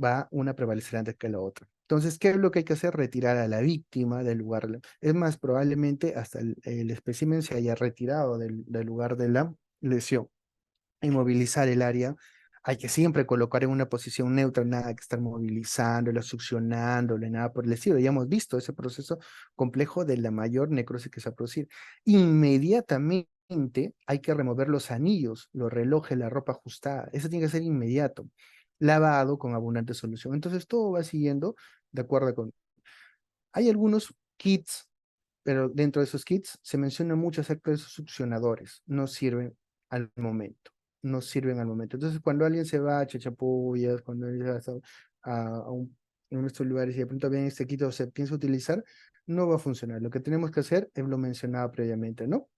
va una prevalecer antes que la otra. Entonces, ¿qué es lo que hay que hacer? Retirar a la víctima del lugar. Es más, probablemente hasta el espécimen se haya retirado del lugar de la lesión. Inmovilizar el área. Hay que siempre colocar en una posición neutra, nada que estar movilizándolo, succionándolo, nada por el estilo. Ya hemos visto ese proceso complejo de la mayor necrosis que se va a producir. Inmediatamente hay que remover los anillos, los relojes, la ropa ajustada. Eso tiene que ser inmediato. Lavado con abundante solución. Entonces todo va siguiendo de acuerdo con... Hay algunos kits, pero dentro de esos kits se menciona mucho acerca de esos succionadores. No sirven al momento. No sirven al momento. Entonces cuando alguien se va a Chachapuyas, cuando alguien se va a uno de estos lugares y de pronto bien este kit o se piensa utilizar, no va a funcionar. Lo que tenemos que hacer es lo mencionado previamente, ¿no?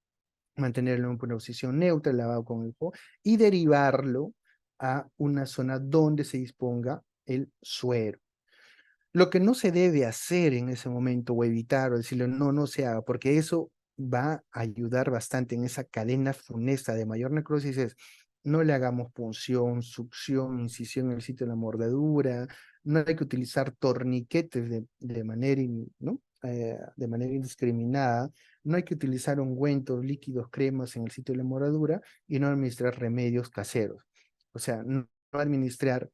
Mantenerlo en una posición neutra, lavado con el jugo, y derivarlo a una zona donde se disponga el suero. Lo que no se debe hacer en ese momento o evitar o decirle no, no se haga, porque eso va a ayudar bastante en esa cadena funesta de mayor necrosis es no le hagamos punción, succión, incisión en el sitio de la mordedura, no hay que utilizar torniquetes de manera, ¿no? De manera indiscriminada, no hay que utilizar ungüentos, líquidos, cremas en el sitio de la mordedura y no administrar remedios caseros. O sea, no administrar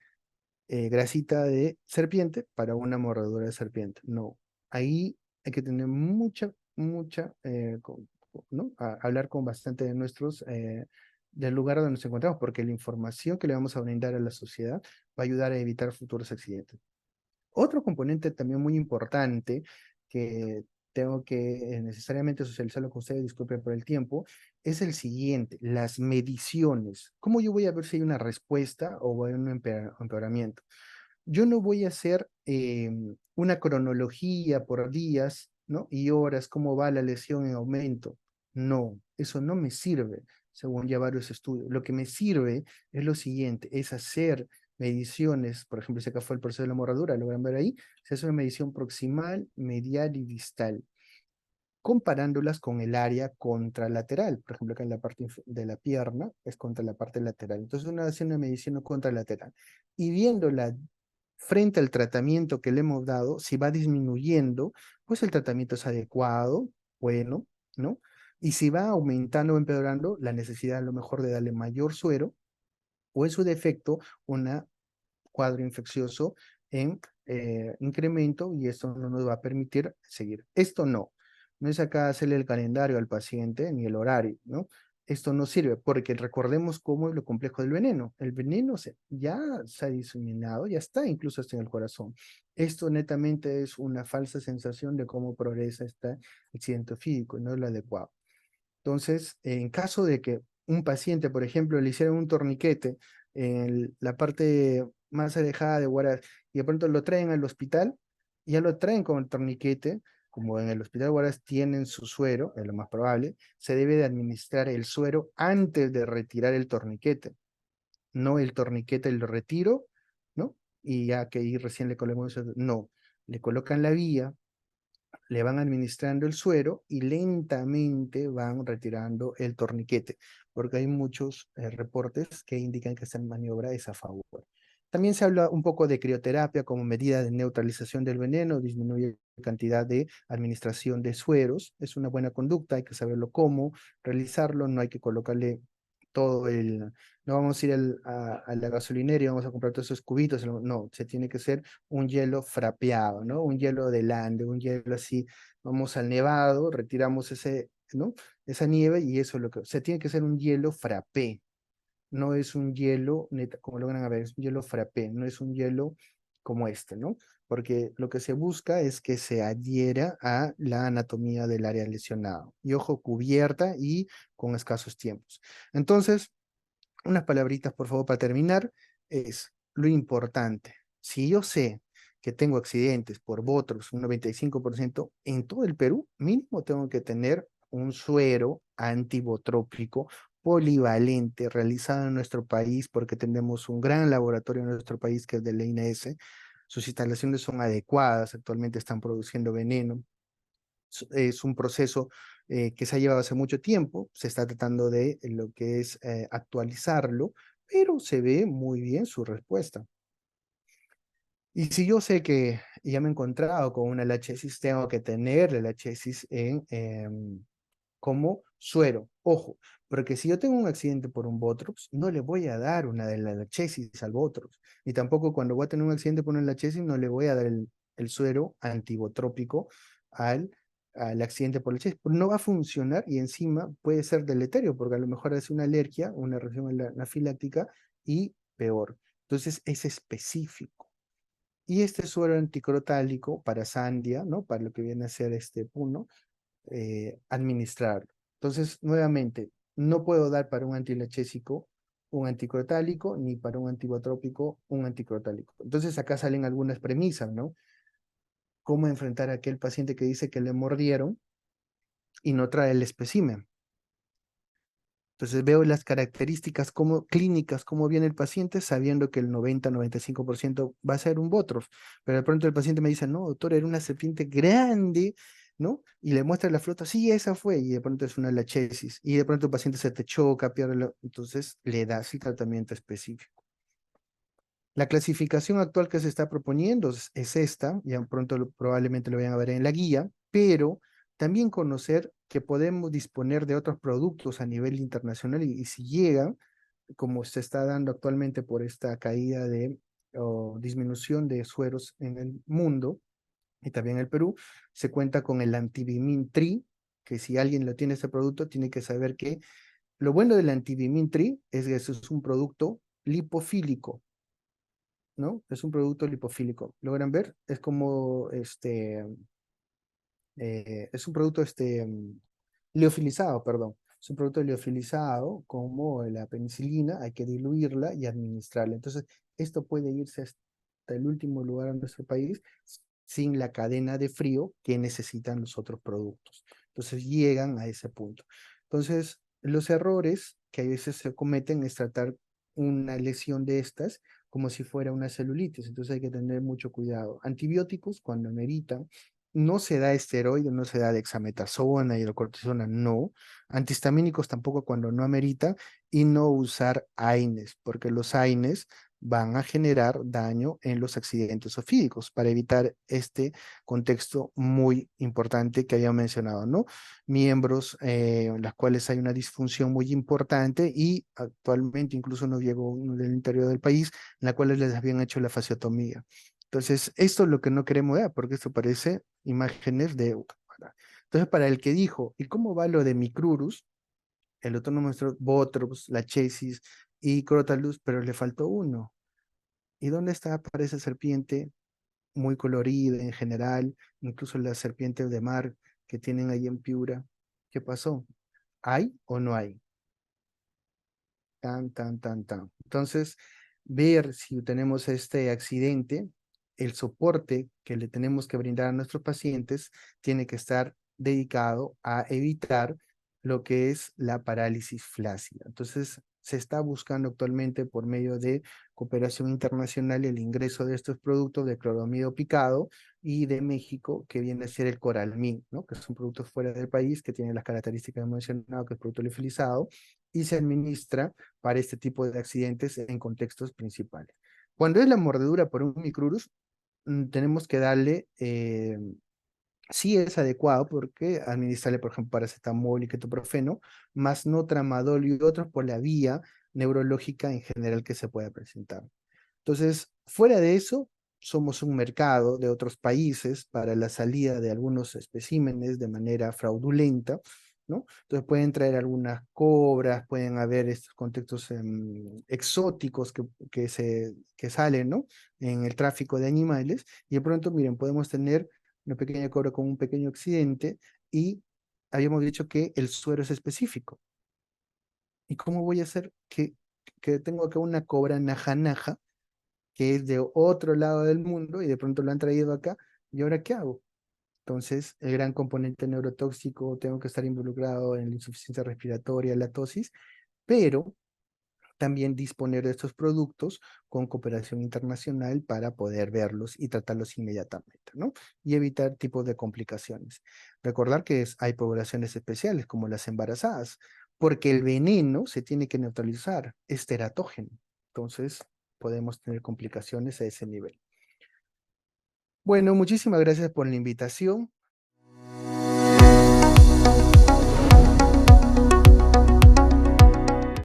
grasita de serpiente para una mordedura de serpiente. No, ahí hay que tener mucha, ¿no? Hablar con bastante de nuestros, del lugar donde nos encontramos, porque la información que le vamos a brindar a la sociedad va a ayudar a evitar futuros accidentes. Otro componente también muy importante que tengo que necesariamente socializarlo con ustedes, disculpen por el tiempo, es el siguiente, las mediciones. ¿Cómo yo voy a ver si hay una respuesta o hay un empeoramiento? Yo no voy a hacer una cronología por días, ¿no? Y horas, cómo va la lesión en aumento. No, eso no me sirve, según ya varios estudios. Lo que me sirve es lo siguiente, es hacer mediciones, por ejemplo, si acá fue el proceso de la morradura, lo van a ver ahí, se hace una medición proximal, medial y distal, comparándolas con el área contralateral. Por ejemplo, acá en la parte de la pierna es contra la parte lateral. Entonces uno hace una medición contralateral y viéndola frente al tratamiento que le hemos dado, si va disminuyendo, pues el tratamiento es adecuado, bueno, ¿no? Y si va aumentando o empeorando, la necesidad a lo mejor de darle mayor suero o en su defecto una cuadro infeccioso en incremento y esto no nos va a permitir seguir. Esto no es acá hacerle el calendario al paciente ni el horario, ¿no? Esto no sirve porque recordemos cómo es lo complejo del veneno. El veneno ya se ha diseminado, ya está incluso hasta en el corazón. Esto netamente es una falsa sensación de cómo progresa este accidente físico y no es lo adecuado. Entonces, en caso de que un paciente, por ejemplo, le hicieran un torniquete en la parte más alejada de Huaraz y de pronto lo traen al hospital, ya lo traen con el torniquete, como en el hospital de Huaraz tienen su suero, es lo más probable, se debe de administrar el suero antes de retirar el torniquete, no el torniquete lo retiro, ¿no? Y ya que ahí recién le colocamos, no, le colocan la vía, le van administrando el suero y lentamente van retirando el torniquete, porque hay muchos reportes que indican que esta maniobra es a favor. También se habla un poco de crioterapia como medida de neutralización del veneno, disminuye la cantidad de administración de sueros, es una buena conducta, hay que saberlo cómo realizarlo, no hay que colocarle todo no vamos a ir a la gasolinera y vamos a comprar todos esos cubitos, no, se tiene que ser un hielo frapeado, ¿no? Un hielo de lande, un hielo así, vamos al nevado, retiramos ¿no? Esa nieve y eso es lo que, se tiene que ser un hielo frappé, no es un hielo, como logran ver, es un hielo frappé, no es un hielo como este, ¿no? Porque lo que se busca es que se adhiera a la anatomía del área lesionada y ojo cubierta y con escasos tiempos. Entonces, unas palabritas, por favor, para terminar, es lo importante. Si yo sé que tengo accidentes por Botrox, un 95%, en todo el Perú, mínimo tengo que tener un suero antibotrópico polivalente realizado en nuestro país, porque tenemos un gran laboratorio en nuestro país que es del INS. Sus instalaciones son adecuadas, actualmente están produciendo veneno. Es un proceso que se ha llevado hace mucho tiempo, se está tratando de lo que es actualizarlo, pero se ve muy bien su respuesta. Y si yo sé que ya me he encontrado con una lachesis, tengo que tener la lachesis como suero. Ojo, porque si yo tengo un accidente por un Botrox, no le voy a dar una de la lachesis al Botrox. Y tampoco cuando voy a tener un accidente por una lachesis, no le voy a dar el suero antibotrópico al al accidente por leche, no va a funcionar y encima puede ser deleterio porque a lo mejor es una alergia, una reacción anafiláctica y peor. Entonces es específico. Y este suero anticrotálico para Sandia, ¿no? Para lo que viene a ser este puno, administrarlo. Entonces, nuevamente, no puedo dar para un antilachésico un anticrotálico, ni para un antibotrópico un anticrotálico. Entonces, acá salen algunas premisas, ¿no? Cómo enfrentar a aquel paciente que dice que le mordieron y no trae el espécimen. Entonces veo las características clínicas, cómo viene el paciente, sabiendo que el 90-95% va a ser un Botrof. Pero de pronto el paciente me dice, no, doctor, era una serpiente grande, ¿no? Y le muestra la flota, sí, esa fue, y de pronto es una lachesis. Y de pronto el paciente se te choca, entonces le das el tratamiento específico. La clasificación actual que se está proponiendo es esta, ya pronto probablemente lo vayan a ver en la guía, pero también conocer que podemos disponer de otros productos a nivel internacional y si llegan, como se está dando actualmente por esta caída o disminución de sueros en el mundo y también en el Perú, se cuenta con el antibimin tri, que si alguien lo tiene este producto, tiene que saber que lo bueno del antibimin tri es que eso es un producto lipofílico, ¿no? Es un producto lipofílico. ¿Logran ver? Es como es un producto liofilizado, perdón. Es un producto liofilizado como la penicilina, hay que diluirla y administrarla. Entonces, esto puede irse hasta el último lugar en nuestro país sin la cadena de frío que necesitan los otros productos. Entonces, llegan a ese punto. Entonces, los errores que a veces se cometen es tratar una lesión de estas como si fuera una celulitis. Entonces, hay que tener mucho cuidado. Antibióticos cuando ameritan, no se da esteroide, no se da dexametasona, hidrocortisona, no. Antihistamínicos tampoco cuando no amerita y no usar AINES, porque los AINES van a generar daño en los accidentes ofídicos para evitar este contexto muy importante que había mencionado, ¿no? Miembros en las cuales hay una disfunción muy importante y actualmente incluso no llegó del interior del país, en la cual les habían hecho la fasciotomía. Entonces, esto es lo que no queremos ver, porque esto parece imágenes de... Entonces, para el que dijo, ¿y cómo va lo de Micrurus? El otro no mostró Botrops, Lachesis y Crotalus, pero le faltó uno. ¿Y dónde está para esa serpiente muy colorida en general? Incluso las serpientes de mar que tienen ahí en Piura. ¿Qué pasó? ¿Hay o no hay? Tan, tan, tan, tan. Entonces, ver si tenemos este accidente, el soporte que le tenemos que brindar a nuestros pacientes tiene que estar dedicado a evitar lo que es la parálisis flácida. Entonces, se está buscando actualmente por medio de cooperación internacional el ingreso de estos productos de cloramido picado y de México, que viene a ser el Coralmin, ¿no? Que son productos fuera del país que tienen las características que hemos mencionado, que es producto liofilizado, y se administra para este tipo de accidentes en contextos principales. Cuando es la mordedura por un micrurus, tenemos que darle, sí es adecuado porque administrarle, por ejemplo, paracetamol y ketoprofeno, más no tramadol y otros por la vía neurológica en general que se pueda presentar. Entonces, fuera de eso, somos un mercado de otros países para la salida de algunos especímenes de manera fraudulenta, ¿no? Entonces pueden traer algunas cobras, pueden haber estos contextos exóticos que salen, ¿no? En el tráfico de animales y de pronto, miren, podemos tener una pequeña cobra con un pequeño accidente y habíamos dicho que el suero es específico. ¿Y cómo voy a hacer que tengo acá una cobra naja-naja que es de otro lado del mundo y de pronto lo han traído acá, ¿y ahora qué hago? Entonces, el gran componente neurotóxico, tengo que estar involucrado en la insuficiencia respiratoria, la tosis, pero también disponer de estos productos con cooperación internacional para poder verlos y tratarlos inmediatamente, ¿no? Y evitar tipos de complicaciones. Recordar que hay poblaciones especiales, como las embarazadas, porque el veneno se tiene que neutralizar, es teratógeno. Entonces, podemos tener complicaciones a ese nivel. Bueno, muchísimas gracias por la invitación.